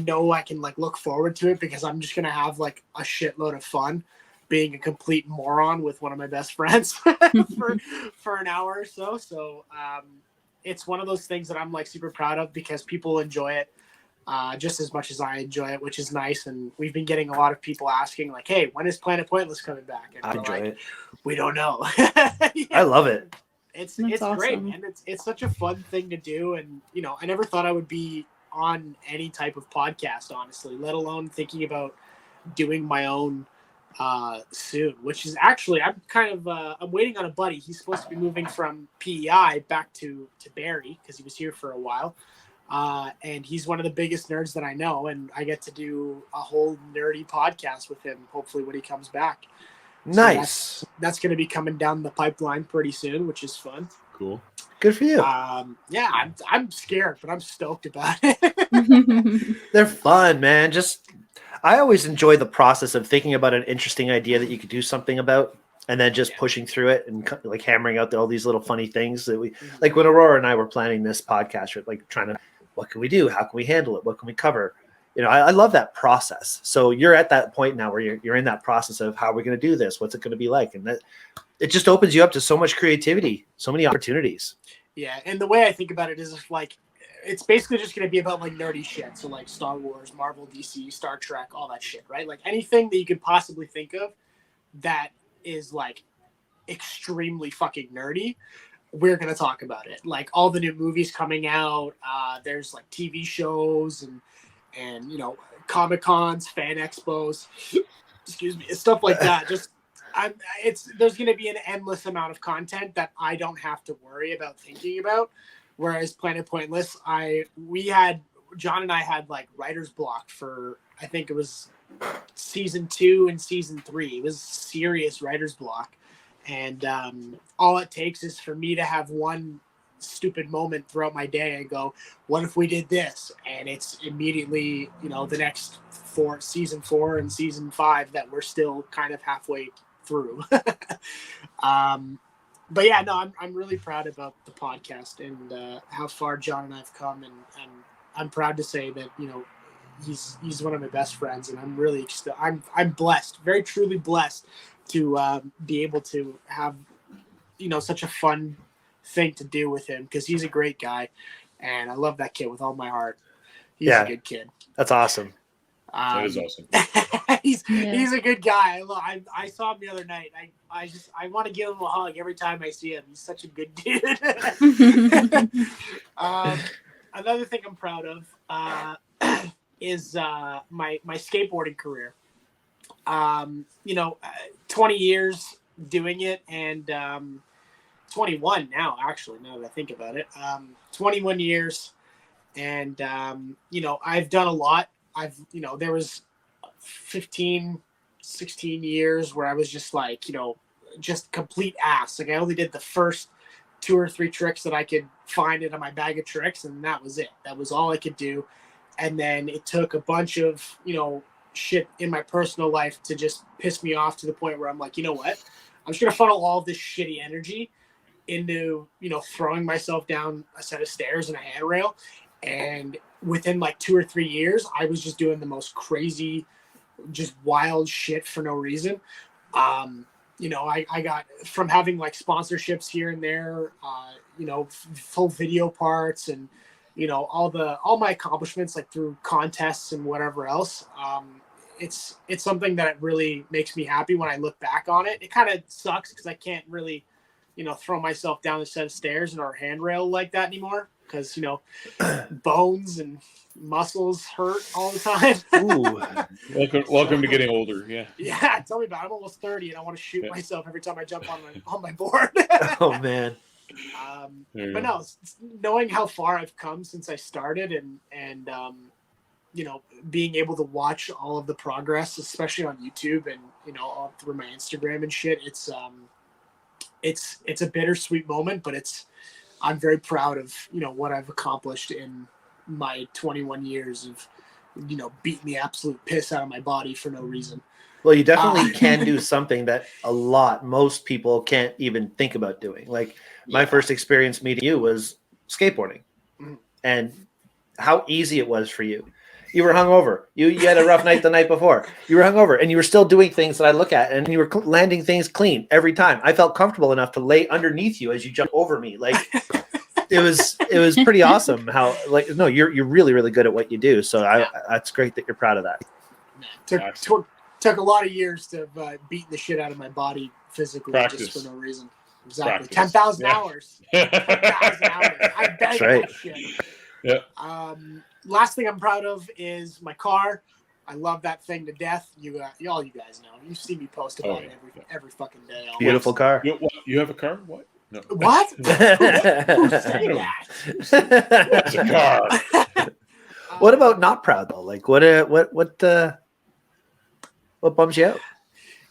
know I can like look forward to it because I'm just gonna have like a shitload of fun being a complete moron with one of my best friends for an hour or so. So it's one of those things that I'm like super proud of because people enjoy it just as much as I enjoy it, which is nice. And we've been getting a lot of people asking like, "Hey, when is Planet Pointless coming back?" And I enjoy it. We don't know. I love it. It's awesome. great, and it's such a fun thing to do. And I never thought I would be on any type of podcast, honestly, let alone thinking about doing my own soon, which is actually I'm waiting on a buddy. He's supposed to be moving from PEI back to Barrie because he was here for a while, and he's one of the biggest nerds that I know, and I get to do a whole nerdy podcast with him hopefully when he comes back. Nice. That's going to be coming down the pipeline pretty soon, which is fun. Cool. Good for you. Yeah, I'm scared, but I'm stoked about it. They're fun, man. I always enjoy the process of thinking about an interesting idea that you could do something about, and then just pushing through it and like hammering out all these little funny things that we like. When Aurora and I were planning this podcast, we're like trying to, what can we do? How can we handle it? What can we cover? I love that process. So you're at that point now where you're in that process of how we're going to do this. What's it going to be like? And that it just opens you up to so much creativity, so many opportunities. Yeah, and the way I think about it is like it's basically just going to be about like nerdy shit. So like Star Wars, Marvel, DC, Star Trek, all that shit, right? Like anything that you could possibly think of that is like extremely fucking nerdy, we're going to talk about it. Like all the new movies coming out, there's like TV shows and Comic-Cons, fan expos, excuse me, stuff like that. Just there's going to be an endless amount of content that I don't have to worry about thinking about. Whereas Planet Pointless, John and I had like writer's block for, I think it was season 2 and season 3. It was serious writer's block. And all it takes is for me to have one stupid moment throughout my day and go, what if we did this? And it's immediately, the next season 4 and season 5 that we're still kind of halfway through. But yeah, no, I'm really proud about the podcast and how far John and I have come, and I'm proud to say that he's one of my best friends, and I'm really I'm blessed, very truly blessed to be able to have such a fun thing to do with him, because he's a great guy, and I love that kid with all my heart. He's a good kid. That's awesome. That is awesome. He's a good guy. I saw him the other night. I want to give him a hug every time I see him. He's such a good dude. Another thing I'm proud of is my skateboarding career. 20 years doing it, and 21 now, actually, now that I think about it. 21 years, and I've done a lot. There was 15, 16 years where I was just like, just complete ass. Like I only did the first 2 or 3 tricks that I could find in my bag of tricks, and that was it. That was all I could do. And then it took a bunch of, shit in my personal life to just piss me off to the point where I'm like, you know what? I'm just going to funnel all this shitty energy into, throwing myself down a set of stairs and a handrail. And within like 2 or 3 years, I was just doing the most crazy, just wild shit for no reason. I got from having like sponsorships here and there, full video parts, and all my accomplishments like through contests and whatever else. It's something that it really makes me happy when I look back on it. It kind of sucks because I can't really, throw myself down a set of stairs or handrail like that anymore, because bones and muscles hurt all the time. Ooh. Welcome to getting older. Yeah, tell me about it. I'm almost 30 and I want to shoot myself every time I jump on my board. Oh man. But no, knowing how far I've come since I started, and being able to watch all of the progress, especially on YouTube and all through my Instagram and shit, it's a bittersweet moment, but I'm very proud of what I've accomplished in my 21 years of beating the absolute piss out of my body for no reason. Well, you definitely can do something that most people can't even think about doing. Like my first experience meeting you was skateboarding, and how easy it was for you. You were hungover. You had a rough night the night before. You were hungover, and you were still doing things that I look at, and you were landing things clean every time. I felt comfortable enough to lay underneath you as you jumped over me. Like it was pretty awesome. How you're really, really good at what you do. So that's great that you're proud of that. Took a lot of years to beat the shit out of my body physically. Practice. Just for no reason. Exactly. Practice. 10,000 hours. 10,000 hours. I beg that shit. Yeah. Last thing I'm proud of is my car. I love that thing to death. All you guys know. You see me post about it every fucking day. Beautiful car. You have a car? What? No. What? Who said that? It's a car. What about not proud though? Like what bums you out?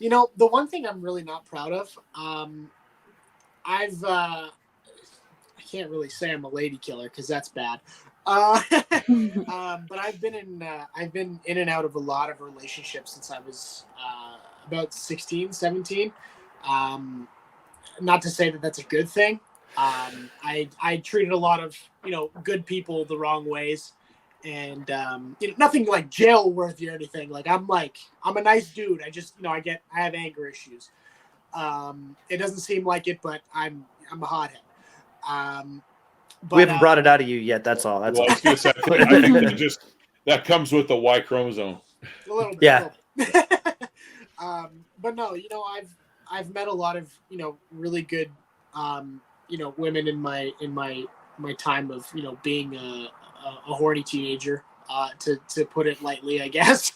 You know, the one thing I'm really not proud of, I can't really say I'm a lady killer because that's bad. But I've been in and out of a lot of relationships since I was about 16, 17. Not to say that that's a good thing. I treated a lot of, good people the wrong ways, and nothing like jail worthy or anything. Like I'm a nice dude. I just, I have anger issues. It doesn't seem like it, but I'm a hothead. But, we haven't brought it out of you yet. That's all. That's well, all. I was going to say, I think that comes with the Y chromosome. A little bit. Yeah. A little bit. But no, I've met a lot of, really good, women in my time of, being a horny teenager, to put it lightly, I guess.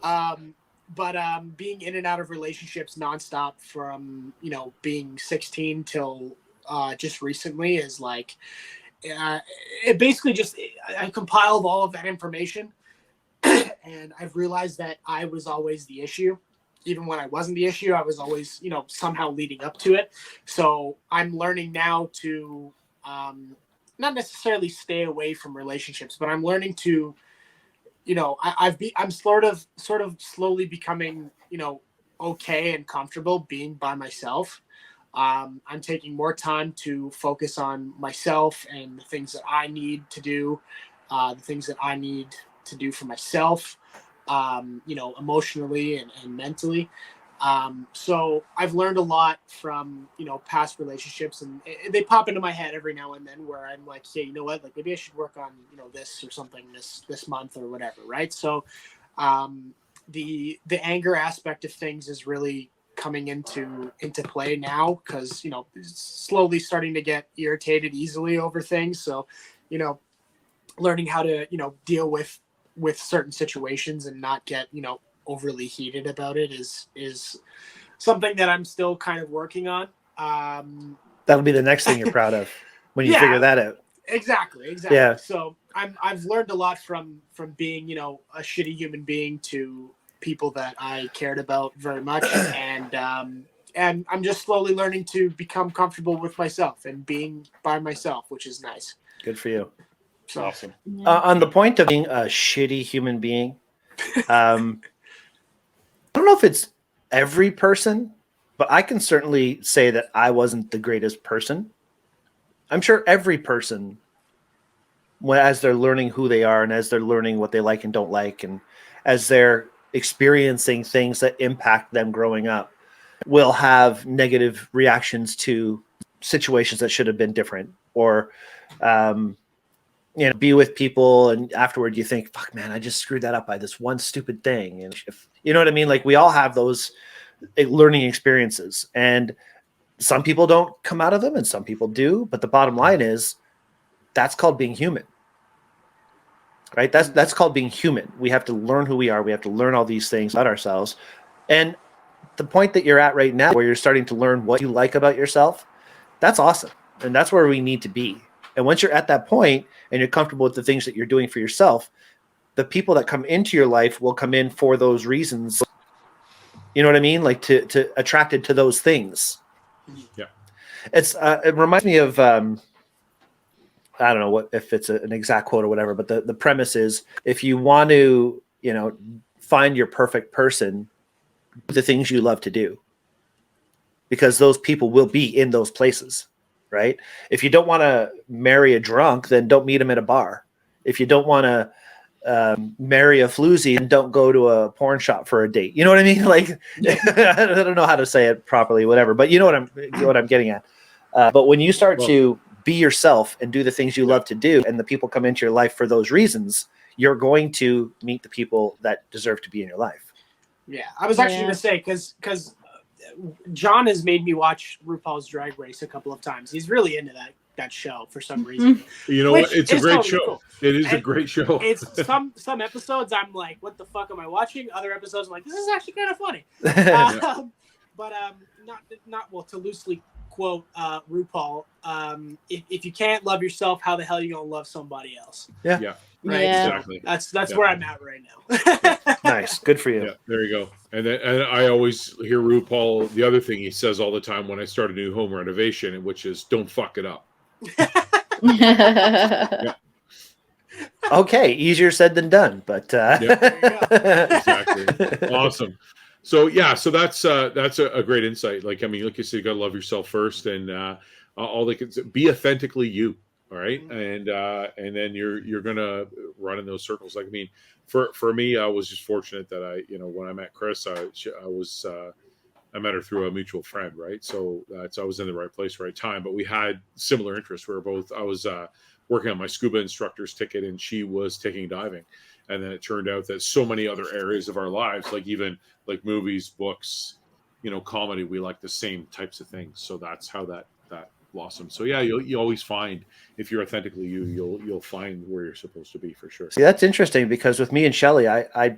But being in and out of relationships nonstop from, being 16 till just recently is like, it basically just, I compiled all of that information and I've realized that I was always the issue. Even when I wasn't the issue, I was always, somehow leading up to it. So I'm learning now to not necessarily stay away from relationships, but I'm learning to, I'm sort of slowly becoming, okay and comfortable being by myself. I'm taking more time to focus on myself and the things that I need to do, the things that I need to do for myself, emotionally and mentally. So I've learned a lot from, past relationships, and they pop into my head every now and then where I'm like, hey, you know what, like maybe I should work on, this or something this month or whatever. Right. So, the anger aspect of things is really coming into play now because, slowly starting to get irritated easily over things. So, learning how to, deal with certain situations and not get, overly heated about it is something that I'm still kind of working on. That'll be the next thing you're proud of when you figure that out. Exactly. Yeah. So I've learned a lot from being, a shitty human being to people that I cared about very much. And I'm just slowly learning to become comfortable with myself and being by myself, which is nice. Good for you. So Awesome. On the point of being a shitty human being, I don't know if it's every person, but I can certainly say that I wasn't the greatest person. I'm sure every person, as they're learning who they are and as they're learning what they like and don't like, and as they're experiencing things that impact them growing up, will have negative reactions to situations that should have been different, or be with people and afterward you think, fuck man, I just screwed that up by this one stupid thing. And if you know what I mean, like we all have those learning experiences, and some people don't come out of them and some people do, but the bottom line is that's called being human, right? That's called being human. We have to learn who we are. We have to learn all these things about ourselves. And the point that you're at right now, where you're starting to learn what you like about yourself, that's awesome. And that's where we need to be. And once you're at that point and you're comfortable with the things that you're doing for yourself, the people that come into your life will come in for those reasons. You know what I mean? Like to attracted to those things. Yeah. It reminds me of, I don't know what if it's an exact quote or whatever, but the premise is, if you want to, find your perfect person, do the things you love to do, because those people will be in those places. Right? If you don't want to marry a drunk, then don't meet him at a bar. If you don't want to marry a floozy, and don't go to a porn shop for a date. You know what I mean? Like, I don't know how to say it properly, whatever, but you know what I'm getting at. But when you start to be yourself and do the things you love to do, and the people come into your life for those reasons, you're going to meet the people that deserve to be in your life. Yeah. I was actually going to say, because John has made me watch RuPaul's Drag Race a couple of times. He's really into that show for some reason. You know what? It's a great show. Cool. It is a great show. It's some episodes I'm like, what the fuck am I watching? Other episodes I'm like, this is actually kind of funny. But not well, to loosely quote RuPaul. If you can't love yourself, how the hell are you gonna love somebody else? Yeah. Right. Yeah. Exactly. So that's Yeah. where I'm at right now. Nice. Good for you. Yeah, there you go. And I always hear RuPaul. The other thing he says all the time when I start a new home renovation, which is don't fuck it up. Okay, easier said than done, but Exactly. Awesome. So so that's a great insight. Like, I mean, like you said, you gotta love yourself first, and all they can say, be authentically you. All right, and then you're gonna run in those circles. Like, I mean, for me, I was just fortunate that when I met Chris, I met her through a mutual friend, right? So I was in the right place, right time. But we had similar interests. We were both. I was working on my scuba instructor's ticket, and she was taking diving. And then it turned out that so many other areas of our lives, like even like movies, books, comedy, we like the same types of things. So that's how that blossomed. So yeah, you always find, if you're authentically you, you'll find where you're supposed to be, for sure. See, that's interesting, because with me and Shelly, I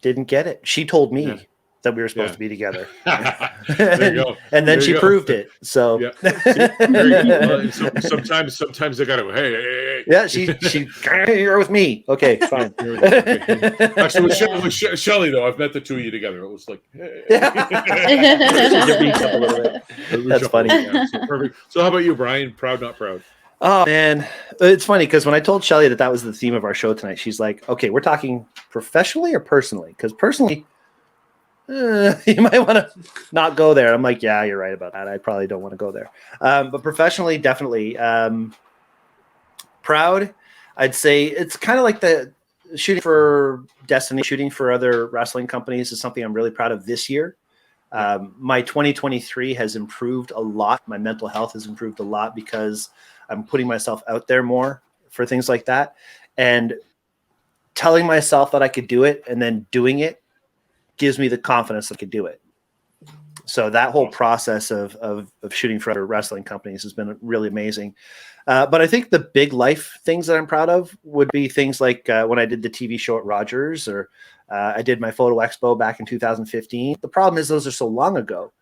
didn't get it. She told me that we were supposed to be together. There you go. And then she proved it. So sometimes they gotta go, hey. Yeah, she you're with me. Okay, fine. Actually, with Shelly, though, I've met the two of you together. It was like, hey. That's funny. Yeah, so perfect. So how about you, Brian? Proud, not proud? Oh man, it's funny because when I told Shelly that was the theme of our show tonight, she's like, "Okay, we're talking professionally or personally?" Because personally, you might want to not go there. I'm like, yeah, you're right about that. I probably don't want to go there. But professionally, definitely. Proud, I'd say it's kind of like the shooting for Destiny, shooting for other wrestling companies is something I'm really proud of this year. My 2023 has improved a lot. My mental health has improved a lot because I'm putting myself out there more for things like that, and telling myself that I could do it and then doing it gives me the confidence I could do it. So that whole process of shooting for other wrestling companies has been really amazing. But I think the big life things that I'm proud of would be things like when I did the TV show at Rogers, or I did my photo expo back in 2015. The problem is those are so long ago,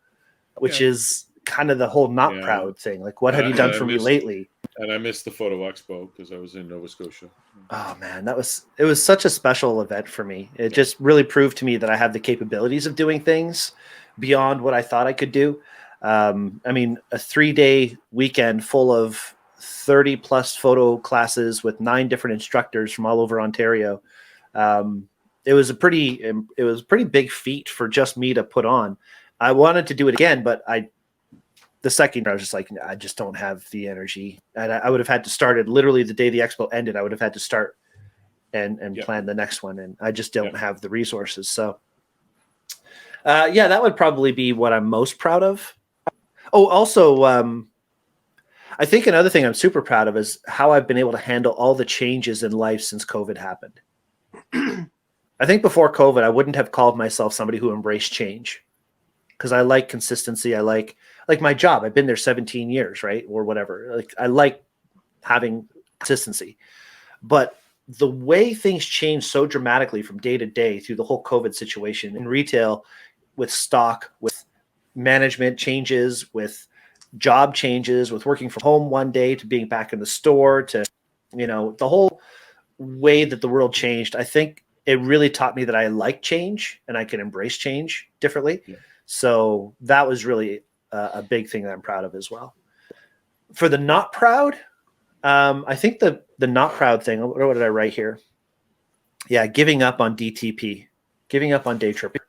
which is kind of the whole not proud thing. Like, what have you done for me lately? And I missed the photo expo because I was in Nova Scotia. Oh man, it was such a special event for me. It just really proved to me that I have the capabilities of doing things beyond what I thought I could do. I mean, a 3-day weekend full of 30 plus photo classes with 9 different instructors from all over Ontario. It was a pretty big feat for just me to put on. I wanted to do it again, but the second year I was just like, I just don't have the energy. And I would have had to start it literally the day the expo ended. I would have had to start and plan the next one. And I just don't have the resources. So that would probably be what I'm most proud of. Oh, also, I think another thing I'm super proud of is how I've been able to handle all the changes in life since COVID happened. I think before COVID, I wouldn't have called myself somebody who embraced change, because I like consistency. I like my job. I've been there 17 years, right? Or whatever. Like, I like having consistency. But the way things change so dramatically from day to day through the whole COVID situation in retail, with stock, with management changes, with job changes, with working from home one day to being back in the store, to, the whole way that the world changed, I think it really taught me that I like change and I can embrace change differently. Yeah. So that was really a big thing that I'm proud of as well. For the not proud, I think the not proud thing, what did I write here? Yeah, giving up on DTP, giving up on day tripper.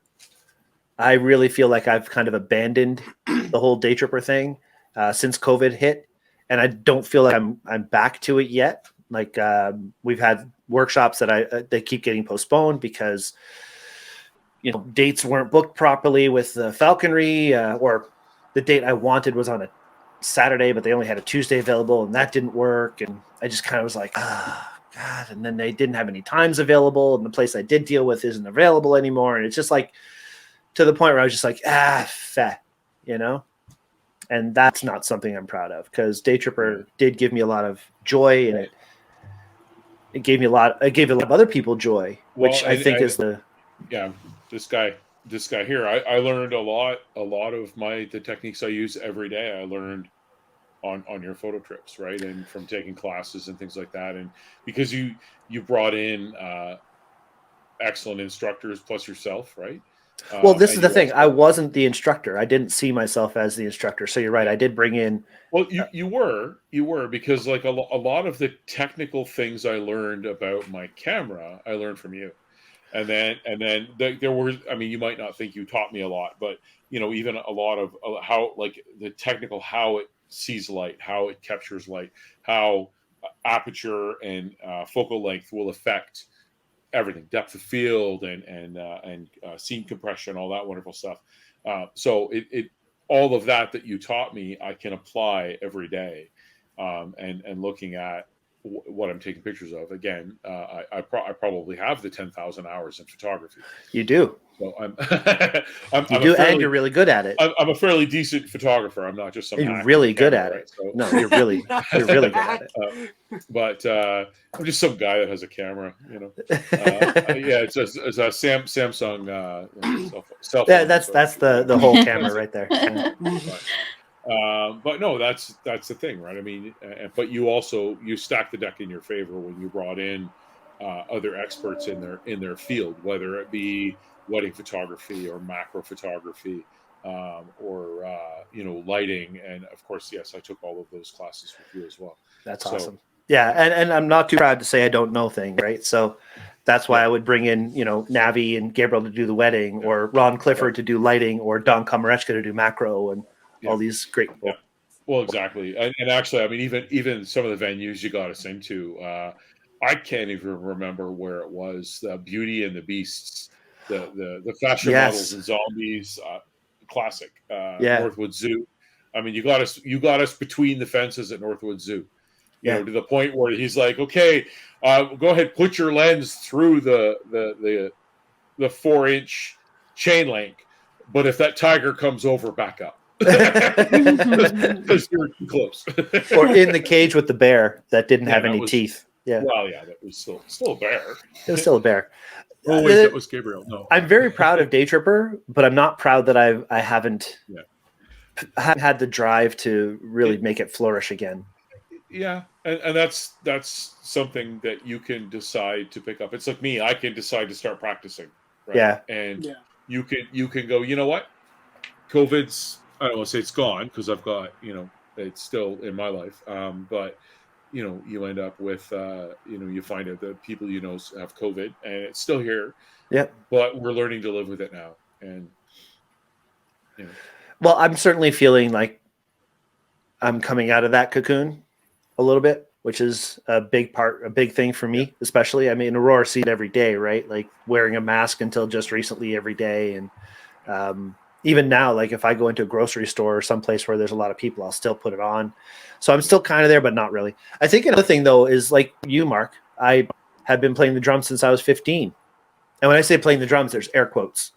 I really feel like I've kind of abandoned the whole day tripper thing since COVID hit, and I don't feel like I'm back to it yet. Like, we've had workshops that they keep getting postponed because dates weren't booked properly with the falconry, or the date I wanted was on a Saturday, but they only had a Tuesday available, and that didn't work. And I just kind of was like, God. And then they didn't have any times available, and the place I did deal with isn't available anymore. And it's just like, to the point where I was just like, feh, and that's not something I'm proud of, because Day Tripper did give me a lot of joy, and it gave a lot of other people joy, which I think is the. Yeah. This guy, this guy here, I learned a lot of the techniques I use every day. I learned on your photo trips, right? And from taking classes and things like that. And because you brought in excellent instructors plus yourself, right? Well, this is And the you thing. I also, wasn't the instructor. I didn't see myself as the instructor. So you're right. I did bring in. well, you were, because like a lot of the technical things I learned about my camera, I learned from you. And then there were, I mean, you might not think you taught me a lot, but even a lot of how, like, the technical, how it sees light, how it captures light, how aperture and focal length will affect everything, depth of field and scene compression, all that wonderful stuff. So it all of that you taught me, I can apply every day, and looking at what I'm taking pictures of. Again, I probably have the 10,000 hours in photography. You do. So I'm You do, and you're really good at it. I'm a fairly decent photographer. I'm not just some You're hack really on good camera, at right? it. So, No, you're really good at it. but I'm just some guy that has a camera, yeah, it's a Samsung cell phone. Yeah, that's the whole camera right there. But no, that's the thing, right? I mean, but you stacked the deck in your favor when you brought in other experts in their field, whether it be wedding photography or macro photography, or lighting, and of course, yes, I took all of those classes with you as well. That's So, awesome. Yeah, and I'm not too proud to say I don't know things, right? So that's why I would bring in, Navi and Gabriel to do the wedding, or Ron Clifford to do lighting, or Don Komarechka to do macro, and all these great people. Yeah. Well, exactly, and actually, I mean, even some of the venues you got us into, I can't even remember where it was. The Beauty and the Beasts, the fashion models and zombies, classic. Northwood Zoo. I mean, you got us between the fences at Northwood Zoo. To the point where he's like, okay, go ahead, put your lens through the 4-inch chain link, but if that tiger comes over, back up. Because you're too close. Or in the cage with the bear that didn't have any teeth. Yeah. Well, yeah, that was still a bear. It was still a bear. Oh wait, that was Gabriel. No, I'm very proud of Day Tripper, but I'm not proud that I haven't had the drive to really make it flourish again. Yeah, and that's something that you can decide to pick up. It's like me; I can decide to start practicing. Right? Yeah, and you can go. You know what? COVID's, I don't want to say it's gone, because I've got, it's still in my life. But you end up with you find out that people have COVID, and it's still here. Yep. But we're learning to live with it now, and well, I'm certainly feeling like I'm coming out of that cocoon a little bit, which is a big thing for me, especially. I mean, Aurora sees it every day, right? Like wearing a mask until just recently every day. And even now, like if I go into a grocery store or someplace where there's a lot of people, I'll still put it on. So I'm still kind of there, but not really. I think another thing though, is like you, Mark, I have been playing the drums since I was 15. And when I say playing the drums, there's air quotes.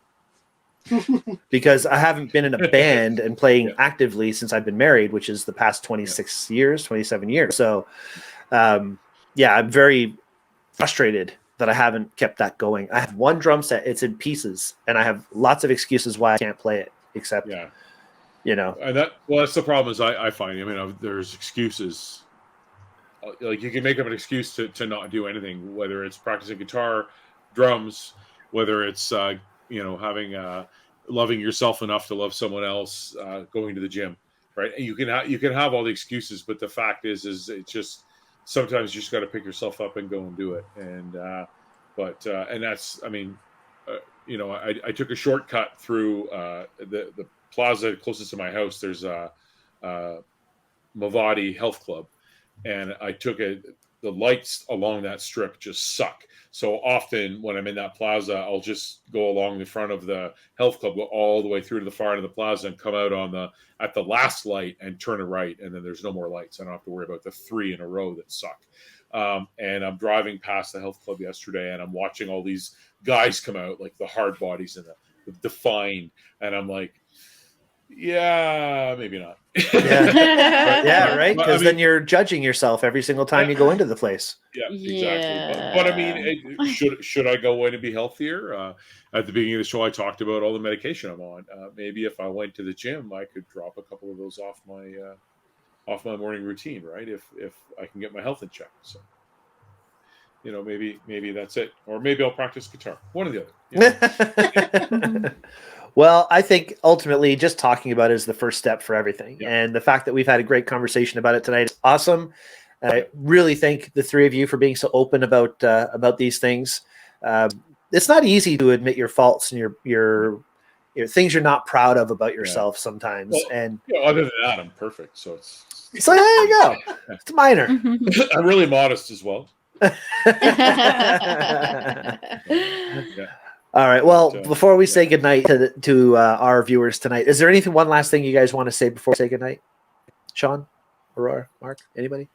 Because I haven't been in a band and playing actively since I've been married, which is the past 27 years. So, I'm very frustrated that I haven't kept that going. I have one drum set, it's in pieces, and I have lots of excuses why I can't play it, except, and that's the problem is I find, there's excuses. Like you can make up an excuse to not do anything, whether it's practicing guitar, drums, whether it's having loving yourself enough to love someone else, going to the gym, right? And you can have all the excuses, but the fact is it's just sometimes you just got to pick yourself up and go and do it. And and that's, I took a shortcut through the plaza closest to my house. There's a Mavati Health Club, and I took the lights along that strip just suck. So often when I'm in that plaza, I'll just go along the front of the health club, go all the way through to the far end of the plaza, and come out at the last light and turn a right, and then there's no more lights. I don't have to worry about the 3 in a row that suck. And I'm driving past the health club yesterday, and I'm watching all these guys come out, like the hard bodies and the defined, and I'm like, Yeah, maybe not. Yeah, right. But, I Because mean- then you're judging yourself every single time you go into the place. Yeah, exactly. But I mean, should I go in and be healthier? At the beginning of the show, I talked about all the medication I'm on. Maybe if I went to the gym, I could drop a couple of those off my morning routine, right? If I can get my health in check. So, maybe that's it, or maybe I'll practice guitar. One or the other. Well, I think ultimately just talking about it is the first step for everything. Yeah. And the fact that we've had a great conversation about it tonight is awesome. I really thank the three of you for being so open about these things. It's not easy to admit your faults and your things you're not proud of about yourself sometimes. Well, and other than that, I'm perfect. So so there you go. It's minor. I'm really modest as well. Yeah. All right. Well, before we say goodnight to our viewers tonight, is there one last thing you guys want to say before we say goodnight? Sean, Aurora, Mark, anybody?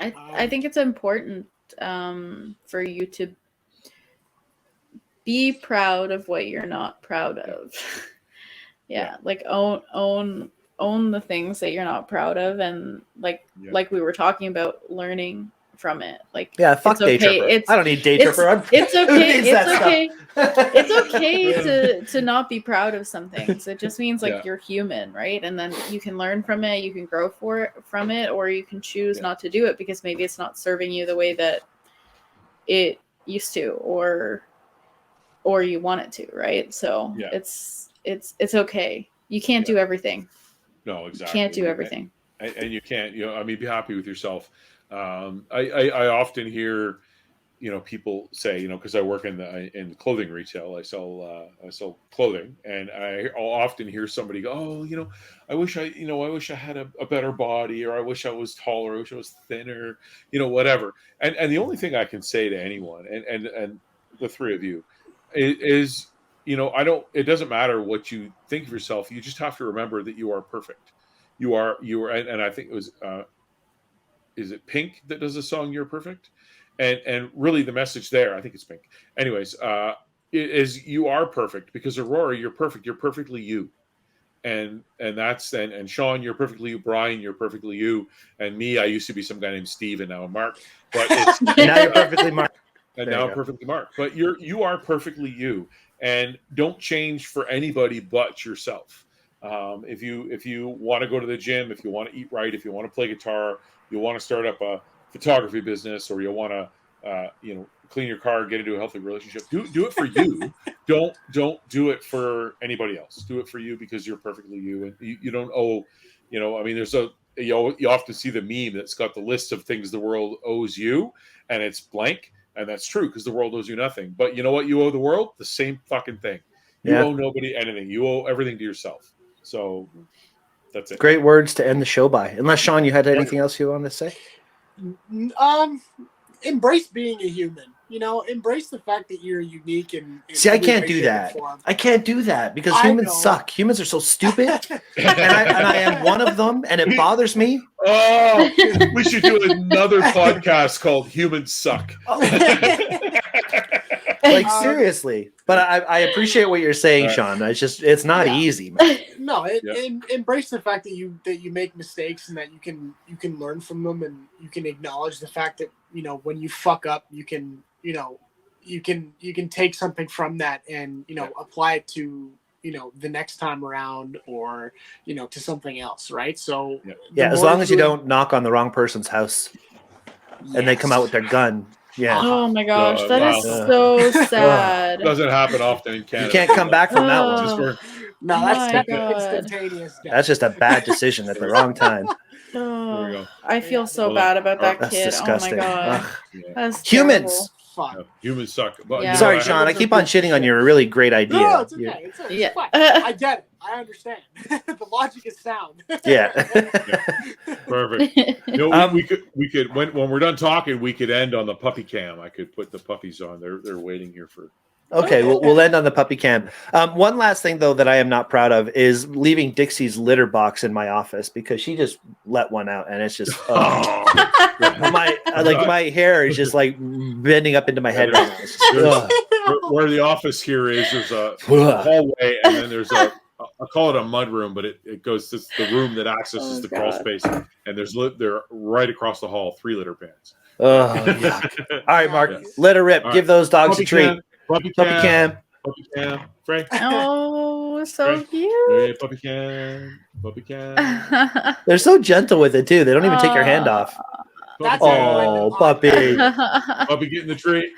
I think it's important for you to be proud of what you're not proud of. Like own the things that you're not proud of, and like we were talking about, learning from it. Like, fuck Day Tripper. I don't need Day Tripper. It's okay. It's okay. It's okay to not be proud of some things. It just means you're human, right? And then you can learn from it, you can grow from it, or you can choose not to do it because maybe it's not serving you the way that it used to, or you want it to, right? So it's okay. You can't do everything. No, exactly. You can't do everything. And you can't, be happy with yourself. I often hear, people say, because I work in clothing retail, I sell clothing, and I'll often hear somebody go, "Oh, I wish I had a better body, or I wish I was taller, I wish I was thinner, whatever." And the only thing I can say to anyone, and the three of you, is, it doesn't matter what you think of yourself. You just have to remember that you are perfect. You are, and I think it was. Is it Pink that does the song "You're Perfect"? And really the message there, I think it's Pink. Anyways, is you are perfect, because Aurora, you're perfect. You're perfectly you, and Sean, you're perfectly you. Brian, you're perfectly you, and me, I used to be some guy named Steve, and now I'm Mark. But it's now you're perfectly Mark. And now I'm perfectly Mark. But you are perfectly you, and don't change for anybody but yourself. If you want to go to the gym, if you want to eat right, if you want to play guitar, you want to start up a photography business, or you want to clean your car, get into a healthy relationship, do it for you. Don't do it for anybody else. Do it for you, because you're perfectly you, and you don't owe. There's you often see the meme that's got the list of things the world owes you, and it's blank, and that's true, because the world owes you nothing. But you know what you owe the world? The same fucking thing. You owe nobody anything. You owe everything to yourself. So that's it. Great words to end the show by. Unless, Sean, you had anything else you wanted to say? Embrace being a human. Embrace the fact that you're unique. And see, I can't do that. I can't do that because humans suck. Humans are so stupid, and I am one of them, and it bothers me. Oh, we should do another podcast called "Humans Suck." Like, seriously. But I appreciate what you're saying, Sean. It's not easy, man. No, embrace the fact that you make mistakes, and that you can learn from them, and you can acknowledge the fact that when you fuck up, you can take something from that and apply it to the next time around, or to something else, right? So as long as you don't knock on the wrong person's house and they come out with their gun. Yeah. Oh my gosh, that is so sad. Doesn't happen often in Canada. You can't come back from that one. No, that's instantaneous death. That's just a bad decision at the wrong time. There we go. I feel so bad about that kid. Disgusting. Oh my god. That's humans. Fun. Humans suck. Yeah. Sorry, Sean. I keep on shitting on your really great idea. No, it's okay. It's fine. I get it. I understand. The logic is sound. Yeah. Perfect. We could when we're done talking, we could end on the puppy cam. I could put the puppies on. They're waiting here for. Okay, we'll end on the puppy cam. One last thing, though, that I am not proud of is leaving Dixie's litter box in my office, because she just let one out, and it's just my hair is just like bending up into my head right now. Where the office here is, there's a hallway, and then there's a I call it a mud room, but it goes to the room that accesses the crawl space, and they're right across the hall, 3 litter pans. Oh, yuck. All right, Mark, Yes. let her rip. All Give those dogs a treat. Puppy Puppy Cam. Cam. Frank. Oh, so Frank. cute. Hey, Puppy Cam. They're so gentle with it too. They don't even take your hand off. Oh, puppy. Puppy getting the treat.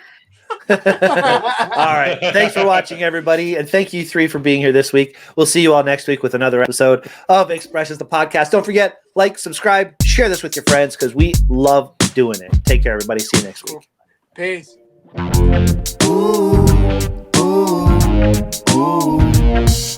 All right. Thanks for watching, everybody. And thank you 3 for being here this week. We'll see you all next week with another episode of Expressions, the podcast. Don't forget, like, subscribe, share this with your friends because we love doing it. Take care, everybody. See you next week. Peace. Ooh, ooh, ooh.